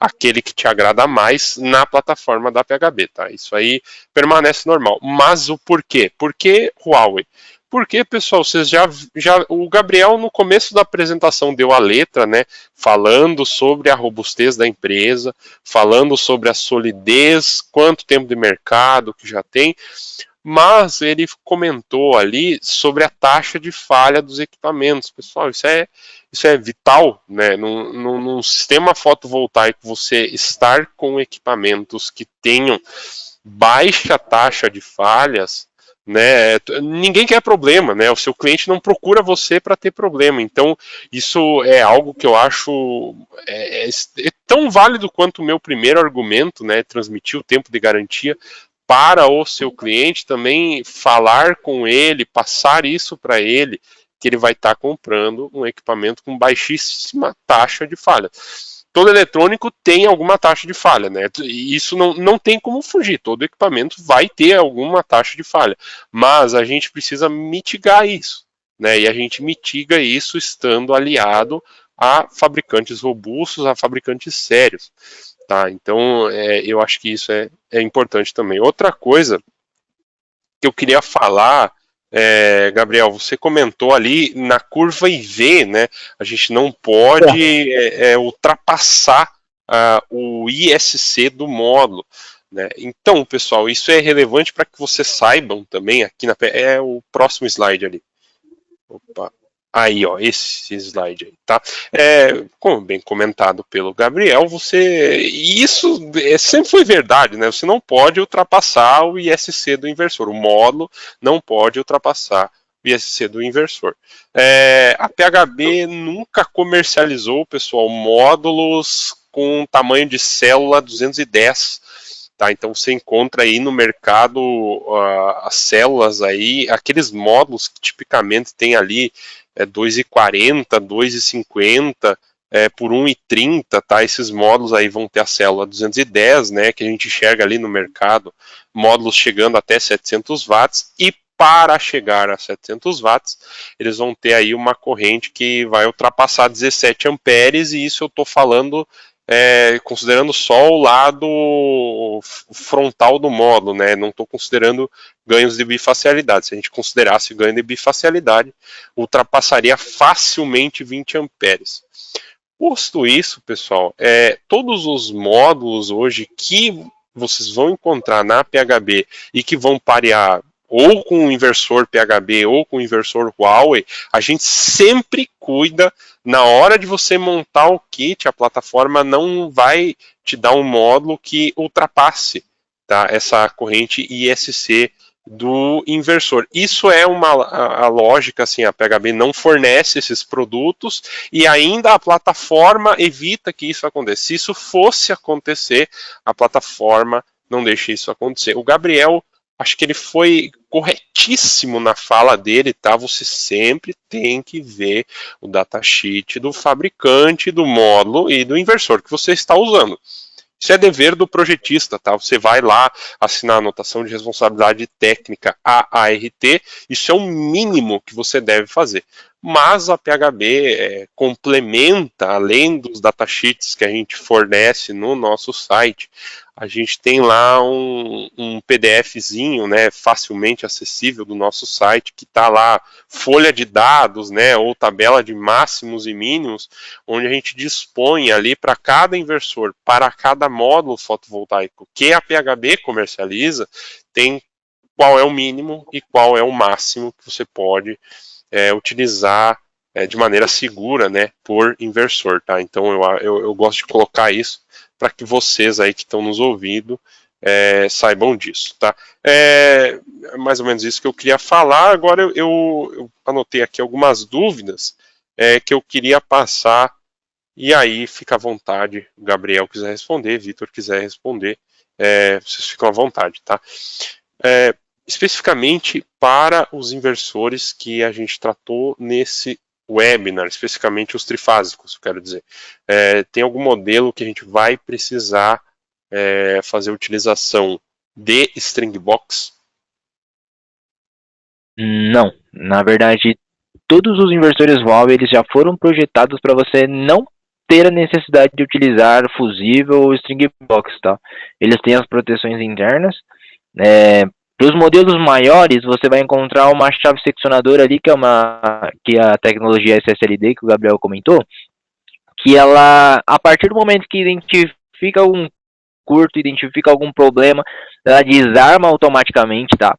aquele que te agrada mais na plataforma da PHB, tá? Isso aí permanece normal. Mas o porquê? Por que Huawei? Porque, pessoal, vocês o Gabriel no começo da apresentação deu a letra, né, falando sobre a robustez da empresa, falando sobre a solidez, quanto tempo de mercado que já tem, mas ele comentou ali sobre a taxa de falha dos equipamentos. Pessoal, isso é vital, né? Num sistema fotovoltaico, você estar com equipamentos que tenham baixa taxa de falhas, né? Ninguém quer problema, né? O seu cliente não procura você para ter problema. Então, isso é algo que eu acho tão válido quanto o meu primeiro argumento, né? Transmitir o tempo de garantia para o seu cliente, também falar com ele, passar isso para ele, que ele vai estar comprando um equipamento com baixíssima taxa de falha. todo eletrônico tem alguma taxa de falha, né? E isso não tem como fugir, todo equipamento vai ter alguma taxa de falha, mas a gente precisa mitigar isso, né? E a gente mitiga isso estando aliado a fabricantes robustos, a fabricantes sérios, tá? Então, eu acho que isso é importante também. Outra coisa que eu queria falar, Gabriel, você comentou ali na curva IV, né? A gente não pode ultrapassar o ISC do módulo, né? Então, pessoal, isso é relevante para que vocês saibam também, aqui é o próximo slide ali. Opa. Aí, ó, esse slide aí, tá? Como bem comentado pelo Gabriel, isso sempre foi verdade, né? Você não pode ultrapassar o ISC do inversor. O módulo não pode ultrapassar o ISC do inversor. A PHB nunca comercializou, pessoal, módulos com tamanho de célula 210. Tá, então você encontra aí no mercado as células aí, aqueles módulos que tipicamente tem ali 2,40, 2,50 por 1,30, tá? Esses módulos aí vão ter a célula 210, né? Que a gente enxerga ali no mercado, módulos chegando até 700 watts, e para chegar a 700 watts, eles vão ter aí uma corrente que vai ultrapassar 17 amperes, e isso eu estou falando considerando só o lado frontal do módulo, né? Não estou considerando ganhos de bifacialidade. Se a gente considerasse ganho de bifacialidade, ultrapassaria facilmente 20 amperes. Posto isso, pessoal, todos os módulos hoje que vocês vão encontrar na PHB e que vão parear ou com o inversor PHB ou com o inversor Huawei, a gente sempre cuida, na hora de você montar o kit, a plataforma não vai te dar um módulo que ultrapasse, tá, essa corrente ISC do inversor. Isso é a lógica, assim, a PHB não fornece esses produtos e ainda a plataforma evita que isso aconteça. Se isso fosse acontecer, a plataforma não deixa isso acontecer. O Gabriel, acho que ele foi corretíssimo na fala dele, tá? Você sempre tem que ver o datasheet do fabricante, do módulo e do inversor que você está usando. Isso é dever do projetista, tá? Você vai lá assinar a anotação de responsabilidade técnica AART, isso é o mínimo que você deve fazer. Mas a PHB complementa, além dos datasheets que a gente fornece no nosso site, a gente tem lá um PDFzinho, né, facilmente acessível do nosso site, que está lá, folha de dados, né, ou tabela de máximos e mínimos, onde a gente dispõe ali para cada inversor, para cada módulo fotovoltaico que a PHB comercializa, tem qual é o mínimo e qual é o máximo que você pode utilizar de maneira segura, né, por inversor, tá? Então eu gosto de colocar isso para que vocês aí que estão nos ouvindo saibam disso, tá? Mais ou menos isso que eu queria falar. Agora eu anotei aqui algumas dúvidas que eu queria passar, e aí fica à vontade, o Gabriel quiser responder, Vitor quiser responder, vocês ficam à vontade, tá? Especificamente para os inversores que a gente tratou nesse webinar, especificamente os trifásicos, quero dizer. Tem algum modelo que a gente vai precisar fazer utilização de string box? Não, na verdade, todos os inversores Huawei eles já foram projetados para você não ter a necessidade de utilizar fusível ou string box, tá? Eles têm as proteções internas. Para os modelos maiores, você vai encontrar uma chave seccionadora ali, que é a tecnologia SSLD, que o Gabriel comentou, que ela, a partir do momento que identifica algum curto, identifica algum problema, ela desarma automaticamente, tá?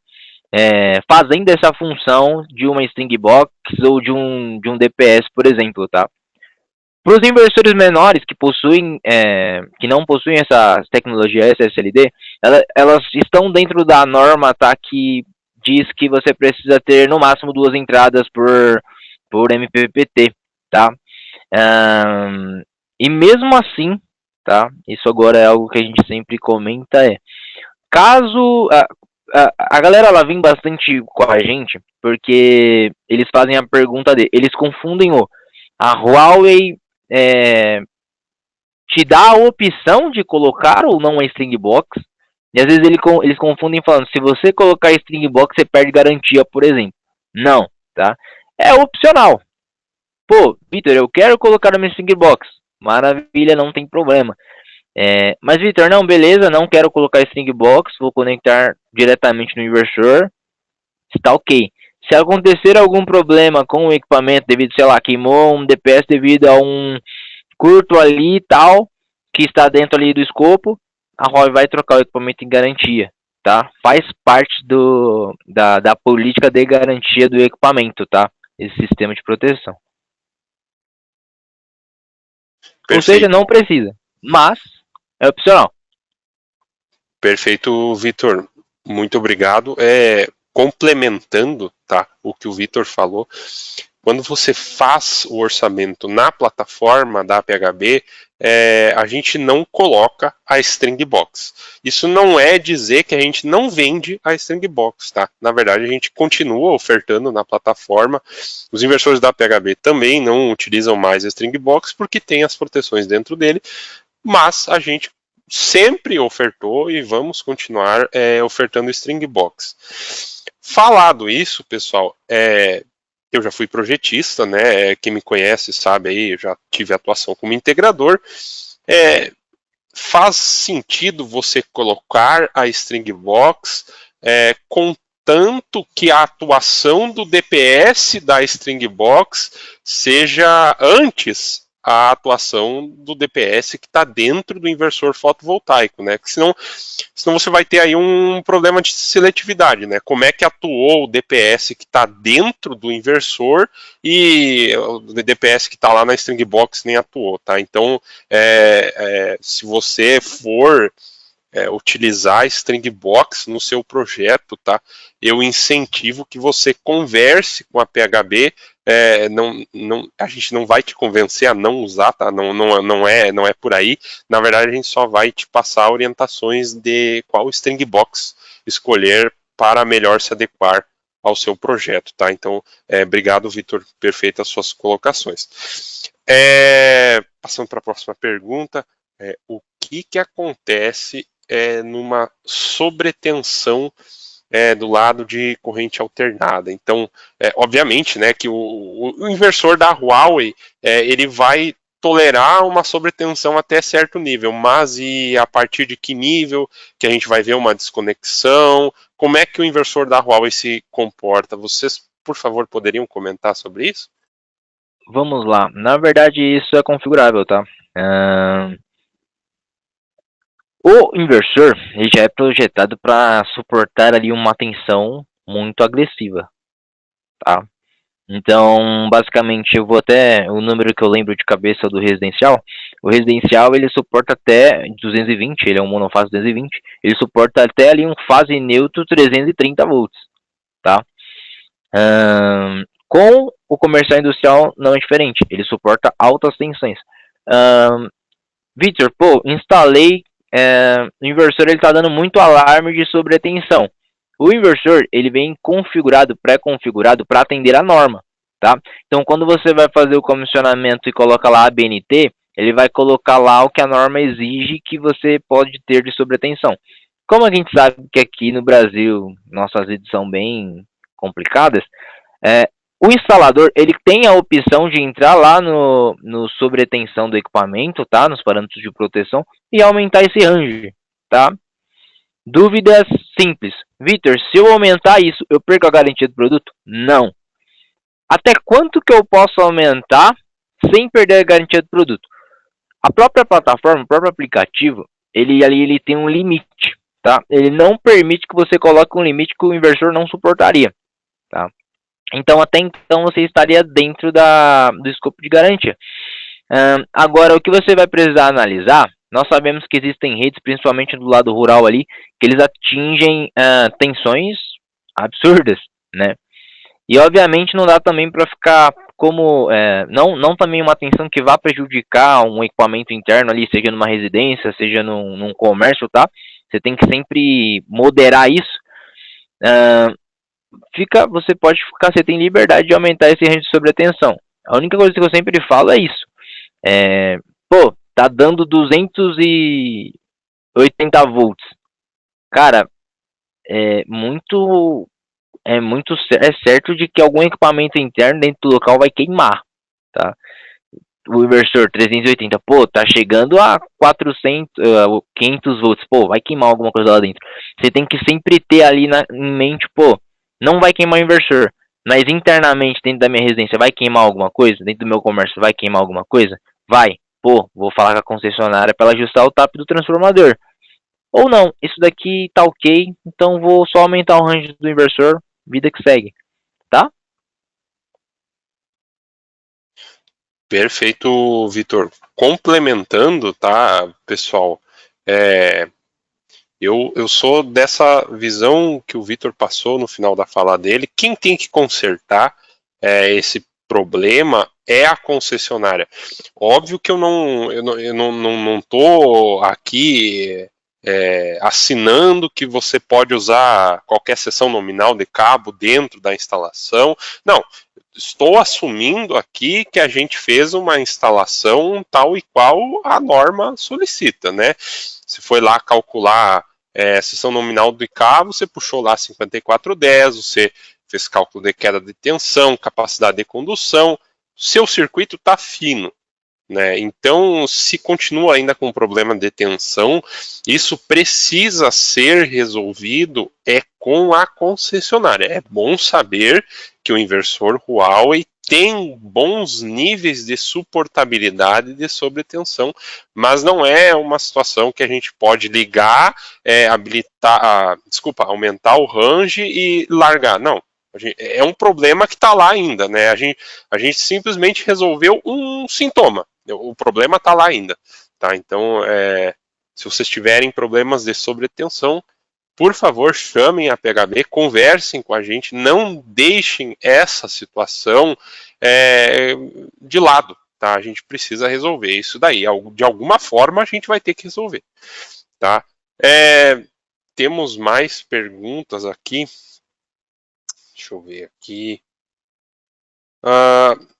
Fazendo essa função de uma string box ou de um DPS, por exemplo, tá? Para os inversores menores que não possuem essa tecnologia SSLD, elas estão dentro da norma, tá, que diz que você precisa ter no máximo 2 entradas por MPPT, tá? E mesmo assim, tá? Isso agora é algo que a gente sempre comenta, caso a galera ela vem bastante com a gente, porque eles fazem a pergunta eles confundem a Huawei te dá a opção de colocar ou não a string box. E às vezes eles confundem falando, se você colocar string box, você perde garantia, por exemplo. Não, tá? É opcional. Pô, Vitor, eu quero colocar uma string box. Maravilha, não tem problema. Mas, Vitor, não, beleza, não quero colocar string box, vou conectar diretamente no inversor. Está ok. Se acontecer algum problema com o equipamento, devido, sei lá, queimou um DPS devido a um curto ali e tal, que está dentro ali do escopo, a Huawei vai trocar o equipamento em garantia, tá? Faz parte da política de garantia do equipamento, tá? Esse sistema de proteção. Perfeito. Ou seja, não precisa, mas é opcional. Perfeito, Vitor. Muito obrigado. Complementando, tá, o que o Vitor falou, quando você faz o orçamento na plataforma da PHB, a gente não coloca a string box. Isso não é dizer que a gente não vende a string box, tá? Na verdade, a gente continua ofertando na plataforma. Os inversores da PHB também não utilizam mais a string box porque tem as proteções dentro dele, mas a gente sempre ofertou e vamos continuar ofertando string box. Falado isso, pessoal, eu já fui projetista, né? Quem me conhece sabe aí, eu já tive atuação como integrador. Faz sentido você colocar a string box contanto que a atuação do DPS da string box seja antes a atuação do DPS que está dentro do inversor fotovoltaico, né? Porque senão você vai ter aí um problema de seletividade, né? Como é que atuou o DPS que está dentro do inversor e o DPS que está lá na string box nem atuou, tá? Então, se você for utilizar string box no seu projeto, tá? Eu incentivo que você converse com a PHB. A gente não vai te convencer a não usar, tá? Não é por aí. Na verdade, a gente só vai te passar orientações de qual string box escolher para melhor se adequar ao seu projeto, tá? Então, obrigado, Vitor, perfeito as suas colocações. Passando para a próxima pergunta, o que acontece numa sobretensão do lado de corrente alternada? Então, obviamente, né, que o inversor da Huawei ele vai tolerar uma sobretensão até certo nível, mas e a partir de que nível que a gente vai ver uma desconexão? Como é que o inversor da Huawei se comporta? Vocês, por favor, poderiam comentar sobre isso? Vamos lá. Na verdade, isso é configurável, tá? O inversor ele já é projetado para suportar ali uma tensão muito agressiva, tá? Então, basicamente, eu vou até o número que eu lembro de cabeça do residencial. O residencial ele suporta até 220, ele é um monofase 220. Ele suporta até ali um fase neutro 330 volts, tá? Com o comercial industrial não é diferente, ele suporta altas tensões. Vitor, instalei o inversor, ele está dando muito alarme de sobretensão. O inversor ele vem configurado, pré-configurado para atender a norma, tá? Então, quando você vai fazer o comissionamento e coloca lá a ABNT, ele vai colocar lá o que a norma exige que você pode ter de sobretensão. Como a gente sabe que aqui no Brasil nossas redes são bem complicadas, o instalador ele tem a opção de entrar lá no sobretensão do equipamento, tá? Nos parâmetros de proteção e aumentar esse range, tá? Dúvidas simples. Vitor, se eu aumentar isso, eu perco a garantia do produto? Não. Até quanto que eu posso aumentar sem perder a garantia do produto? A própria plataforma, o próprio aplicativo, ele tem um limite, tá? Ele não permite que você coloque um limite que o inversor não suportaria, tá? Então, até então, você estaria dentro do escopo de garantia. Agora, o que você vai precisar analisar, nós sabemos que existem redes, principalmente do lado rural ali, que eles atingem tensões absurdas, né? E, obviamente, não dá também para ficar como... não também uma tensão que vá prejudicar um equipamento interno ali, seja numa residência, seja num comércio, tá? Você tem que sempre moderar isso. Você tem liberdade de aumentar esse range de sobretensão. A única coisa que eu sempre falo é isso. tá dando 280 volts. Cara, é certo de que algum equipamento interno dentro do local vai queimar, tá? O inversor 380, pô, tá chegando a 500 volts, pô, vai queimar alguma coisa lá dentro. Você tem que sempre ter ali em mente, pô, não vai queimar o inversor, mas internamente dentro da minha residência vai queimar alguma coisa? Dentro do meu comércio vai queimar alguma coisa? Vai, pô, vou falar com a concessionária para ela ajustar o tap do transformador. Ou não, isso daqui tá ok, então vou só aumentar o range do inversor, vida que segue, tá? Perfeito, Vitor. Complementando, tá, pessoal? Eu sou dessa visão que o Vitor passou no final da fala dele. Quem tem que consertar esse problema é a concessionária. Óbvio que eu não tô aqui assinando que você pode usar qualquer seção nominal de cabo dentro da instalação. Não, estou assumindo aqui que a gente fez uma instalação tal e qual a norma solicita, né? Você foi lá calcular seção nominal de cabo, você puxou lá 5410, você fez cálculo de queda de tensão, capacidade de condução, seu circuito está fino. Né? Então, se continua ainda com problema de tensão, isso precisa ser resolvido com a concessionária. É bom saber que o inversor Huawei tem bons níveis de suportabilidade de sobretensão, mas não é uma situação que a gente pode ligar, aumentar o range e largar. Não. É um problema que está lá ainda, né? A gente simplesmente resolveu um sintoma. O problema está lá ainda, tá? Então, se vocês tiverem problemas de sobretensão, por favor, chamem a PHB, conversem com a gente, não deixem essa situação de lado, tá? A gente precisa resolver isso daí. De alguma forma, a gente vai ter que resolver, tá? Temos mais perguntas aqui. Deixa eu ver aqui.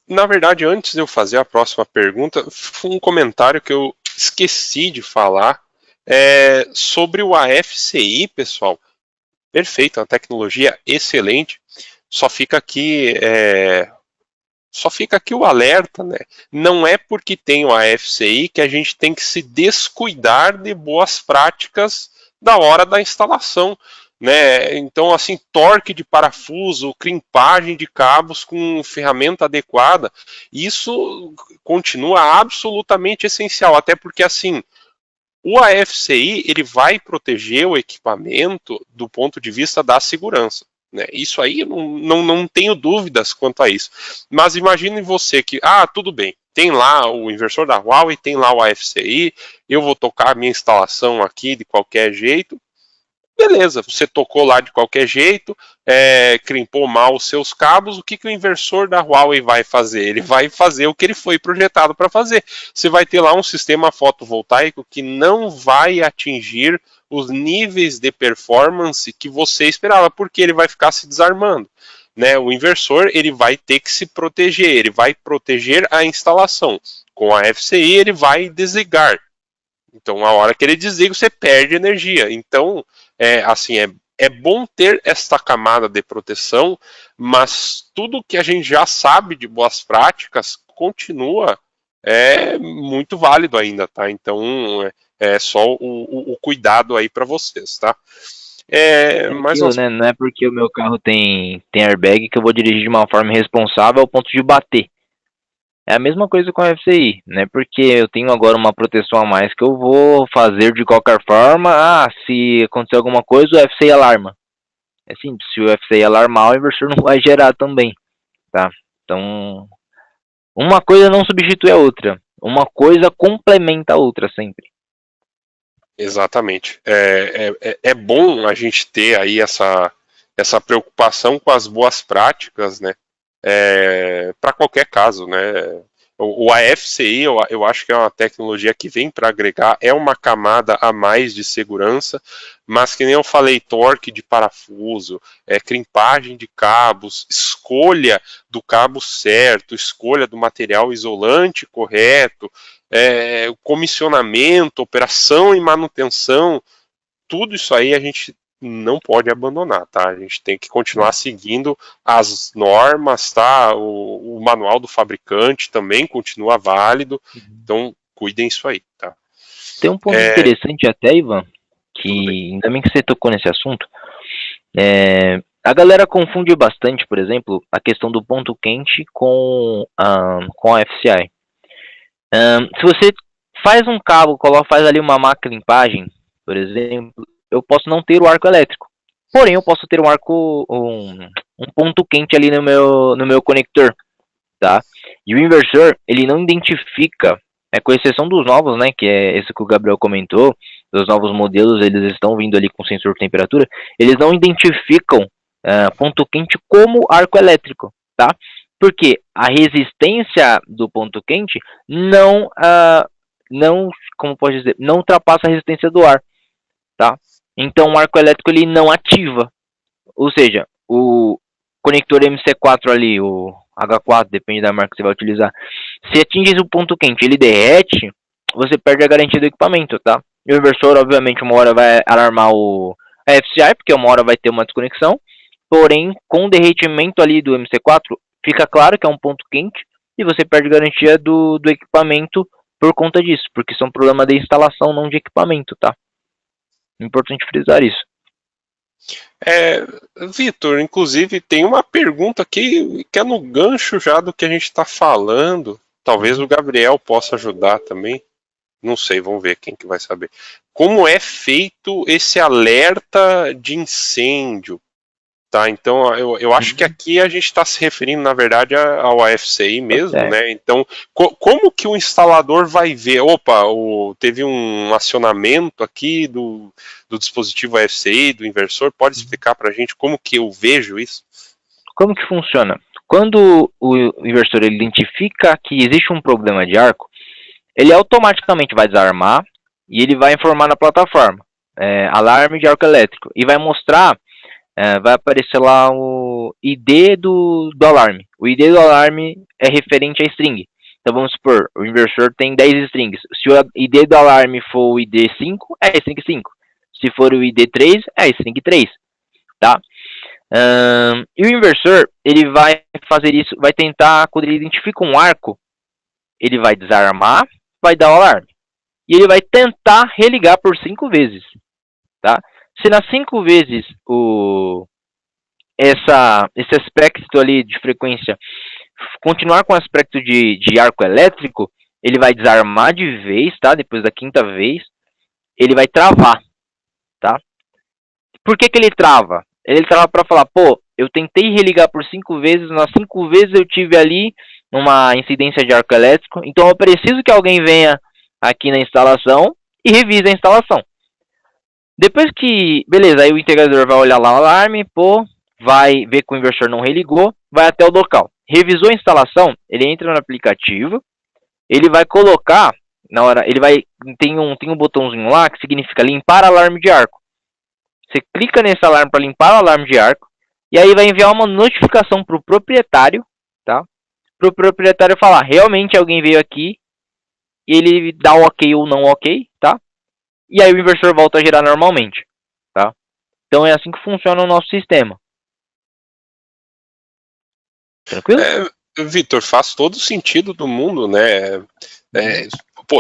Na verdade, antes de eu fazer a próxima pergunta, foi um comentário que eu esqueci de falar sobre o AFCI, pessoal. Perfeito, uma tecnologia excelente. Só fica aqui o alerta, né? Não é porque tem o AFCI que a gente tem que se descuidar de boas práticas da hora da instalação. Né? Então, assim, torque de parafuso, crimpagem de cabos com ferramenta adequada, isso continua absolutamente essencial, até porque, assim, o AFCI, ele vai proteger o equipamento do ponto de vista da segurança. Né? Isso aí, não tenho dúvidas quanto a isso. Mas imagine você que, tudo bem, tem lá o inversor da Huawei, tem lá o AFCI, eu vou tocar a minha instalação aqui de qualquer jeito. Beleza, você tocou lá de qualquer jeito, crimpou mal os seus cabos, o que o inversor da Huawei vai fazer? Ele vai fazer o que ele foi projetado para fazer. Você vai ter lá um sistema fotovoltaico que não vai atingir os níveis de performance que você esperava, porque ele vai ficar se desarmando. Né? O inversor ele vai ter que se proteger, ele vai proteger a instalação. Com a FCI ele vai desligar. Então, a hora que ele desliga, você perde energia. Então, é bom ter esta camada de proteção, mas tudo que a gente já sabe de boas práticas continua muito válido ainda, tá? Então, só o cuidado aí para vocês, tá? Mas né? Não é porque o meu carro tem airbag que eu vou dirigir de uma forma irresponsável ao ponto de bater. É a mesma coisa com a FCI, né? Porque eu tenho agora uma proteção a mais que eu vou fazer de qualquer forma. Se acontecer alguma coisa, o FCI alarma. É simples, se o FCI alarmar, o inversor não vai gerar também, tá? Então, uma coisa não substitui a outra. Uma coisa complementa a outra sempre. Exatamente. É bom a gente ter aí essa preocupação com as boas práticas, né? Para qualquer caso, né? O AFCI, eu acho que é uma tecnologia que vem para agregar, é uma camada a mais de segurança, mas que nem eu falei, torque de parafuso, crimpagem de cabos, escolha do cabo certo, escolha do material isolante correto, comissionamento, operação e manutenção, tudo isso aí a gente não pode abandonar, tá? A gente tem que continuar seguindo as normas, tá? O manual do fabricante também continua válido, então cuidem isso aí, tá? Tem um ponto interessante até, Ivan, que ainda bem que você tocou nesse assunto. A galera confunde bastante, por exemplo, a questão do ponto quente com a FCI. Se você faz um cabo, faz ali uma máquina limpagem, por exemplo, eu posso não ter o arco elétrico. Porém, eu posso ter um ponto quente ali no meu conector, tá? E o inversor, ele não identifica, com exceção dos novos, né, que é esse que o Gabriel comentou, dos novos modelos, eles estão vindo ali com sensor de temperatura, eles não identificam ponto quente como arco elétrico, tá? Porque a resistência do ponto quente não, como pode dizer, não ultrapassa a resistência do ar, tá? Então o arco elétrico ele não ativa, ou seja, o conector MC4 ali, o H4, depende da marca que você vai utilizar, se atinge o ponto quente, ele derrete, você perde a garantia do equipamento, tá? E o inversor, obviamente, uma hora vai alarmar a FCI, porque uma hora vai ter uma desconexão, porém, com o derretimento ali do MC4, fica claro que é um ponto quente, e você perde a garantia do equipamento por conta disso, porque isso é um problema de instalação, não de equipamento, tá? Importante frisar isso. Vitor, inclusive tem uma pergunta aqui que é no gancho já do que a gente está falando. Talvez o Gabriel possa ajudar também. Não sei, vamos ver quem que vai saber. Como é feito esse alerta de incêndio? Tá, então eu acho que aqui a gente está se referindo, na verdade, ao AFCI mesmo, né? Então, como que o instalador vai ver? Opa, teve um acionamento aqui do dispositivo AFCI, do inversor, pode explicar para a gente como que eu vejo isso? Como que funciona? Quando o inversor ele identifica que existe um problema de arco, ele automaticamente vai desarmar e ele vai informar na plataforma, alarme de arco elétrico, e vai mostrar, vai aparecer lá o ID do alarme. O ID do alarme é referente à string. Então vamos supor, o inversor tem 10 strings. Se o ID do alarme for o ID 5, é a string 5. Se for o ID 3, é a string 3. Tá? E o inversor, ele vai fazer isso, vai tentar, quando ele identifica um arco, ele vai desarmar, vai dar o alarme. E ele vai tentar religar por 5 vezes. Tá? Se nas 5 vezes esse aspecto ali de frequência continuar com o aspecto de arco elétrico, ele vai desarmar de vez, tá? Depois da 5ª vez, ele vai travar, tá? Por que ele trava? Ele trava para falar, pô, eu tentei religar por 5 vezes, nas 5 vezes eu tive ali uma incidência de arco elétrico, então eu preciso que alguém venha aqui na instalação e revise a instalação. Depois que, beleza, aí o integrador vai olhar lá o alarme, pô, vai ver que o inversor não religou, vai até o local. Revisou a instalação, ele entra no aplicativo, ele vai colocar, na hora, tem um botãozinho lá que significa limpar alarme de arco. Você clica nesse alarme para limpar o alarme de arco, e aí vai enviar uma notificação para o proprietário, tá? Para o proprietário falar, realmente alguém veio aqui, e ele dá um ok ou não ok, tá? E aí o inversor volta a girar normalmente, tá? Então é assim que funciona o nosso sistema. Tranquilo? Vitor, faz todo o sentido do mundo, né?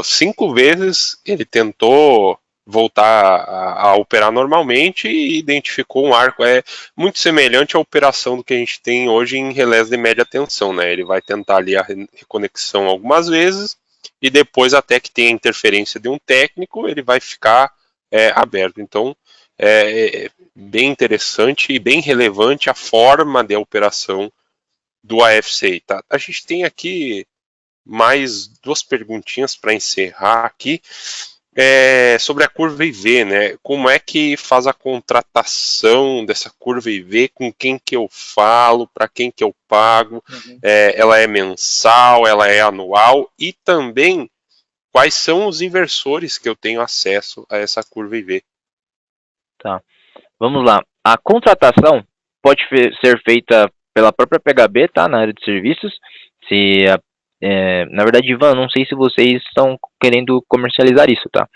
5 vezes ele tentou voltar a operar normalmente e identificou um arco. É muito semelhante à operação do que a gente tem hoje em relés de média tensão, né? Ele vai tentar ali a reconexão algumas vezes e depois, até que tenha interferência de um técnico, ele vai ficar aberto. Então, é bem interessante e bem relevante a forma de operação do AFCI, tá? A gente tem aqui mais 2 perguntinhas para encerrar aqui. sobre a curva IV, né? Como é que faz a contratação dessa curva IV? Com quem que eu falo? Para quem que eu pago? Ela é mensal? Ela é anual? E também quais são os inversores que eu tenho acesso a essa curva IV? Tá. Vamos lá. A contratação pode ser feita pela própria PHB, tá? Na área de serviços. Na verdade, Ivan, não sei se vocês estão querendo comercializar isso, tá?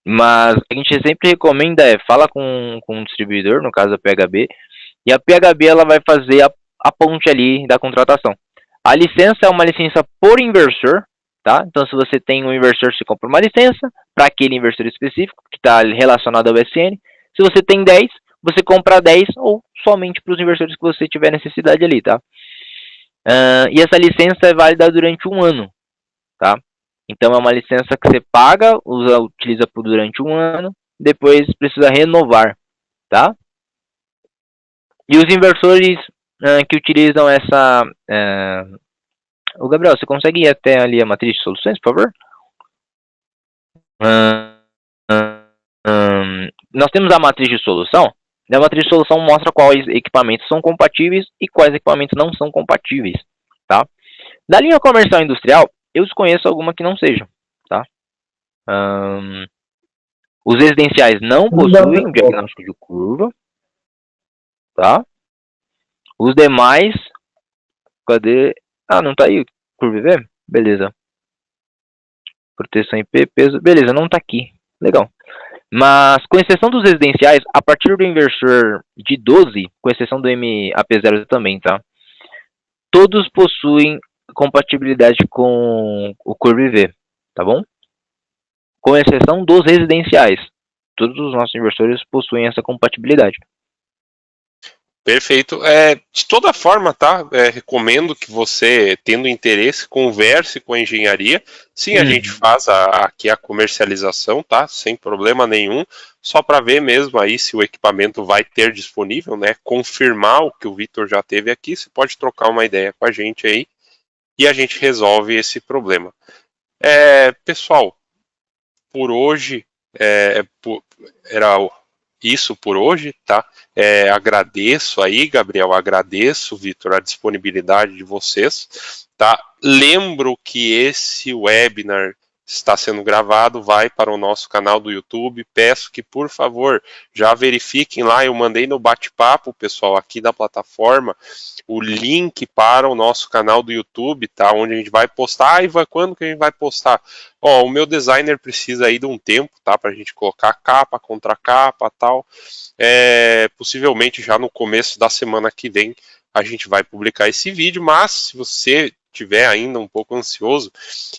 Mas a gente sempre recomenda fala com o distribuidor, no caso a PHB, e a PHB ela vai fazer a ponte ali da contratação. A licença é uma licença por inversor, tá? Então, se você tem um inversor, você compra uma licença para aquele inversor específico que está relacionado ao SN. Se você tem 10, você compra 10 ou somente para os inversores que você tiver necessidade ali, tá? E essa licença é válida durante 1 ano, tá? Então é uma licença que você paga, utiliza durante 1 ano, depois precisa renovar, tá? E os inversores que utilizam essa... Ô Gabriel, você consegue ir até ali a matriz de soluções, por favor? Nós temos a matriz de solução. E a matriz de solução mostra quais equipamentos são compatíveis e quais equipamentos não são compatíveis, tá? Da linha comercial e industrial, eu desconheço alguma que não seja, tá? Os residenciais não possuem diagnóstico de curva, tá? Os demais, cadê? Ah, não tá aí, curva IV? Beleza. Proteção IP, peso, beleza, não tá aqui, legal. Mas, com exceção dos residenciais, a partir do inversor de 12, com exceção do MAP0 também, tá? Todos possuem compatibilidade com o curva IV, tá bom? Com exceção dos residenciais. Todos os nossos inversores possuem essa compatibilidade. Perfeito. De toda forma, tá? Recomendo que você, tendo interesse, converse com a engenharia. Sim, a gente faz aqui a comercialização, tá? Sem problema nenhum. Só para ver mesmo aí se o equipamento vai ter disponível, né? Confirmar o que o Vitor já teve aqui. Você pode trocar uma ideia com a gente aí e a gente resolve esse problema. Pessoal, por hoje era isso por hoje, tá? Agradeço aí, Gabriel, agradeço, Vitor, a disponibilidade de vocês, tá? Lembro que esse webinar está sendo gravado, vai para o nosso canal do YouTube. Peço que, por favor, já verifiquem lá. Eu mandei no bate-papo, pessoal, aqui da plataforma, o link para o nosso canal do YouTube, tá? Onde a gente vai postar. Ivan, quando que a gente vai postar? O meu designer precisa aí de um tempo, tá? Para a gente colocar capa, contra capa, tal. Possivelmente já no começo da semana que vem a gente vai publicar esse vídeo, mas se você tiver ainda um pouco ansioso,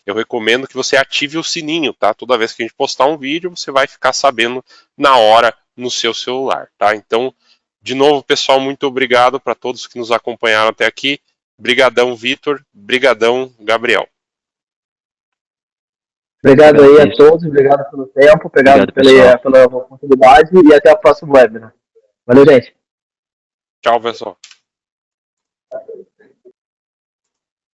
eu recomendo que você ative o sininho, tá? Toda vez que a gente postar um vídeo, você vai ficar sabendo na hora no seu celular, tá? Então, de novo, pessoal, muito obrigado para todos que nos acompanharam até aqui. Brigadão, Vitor. Brigadão, Gabriel. Obrigado aí a todos, obrigado pelo tempo, obrigado pela oportunidade e até o próximo webinar. Valeu, gente. Tchau, pessoal.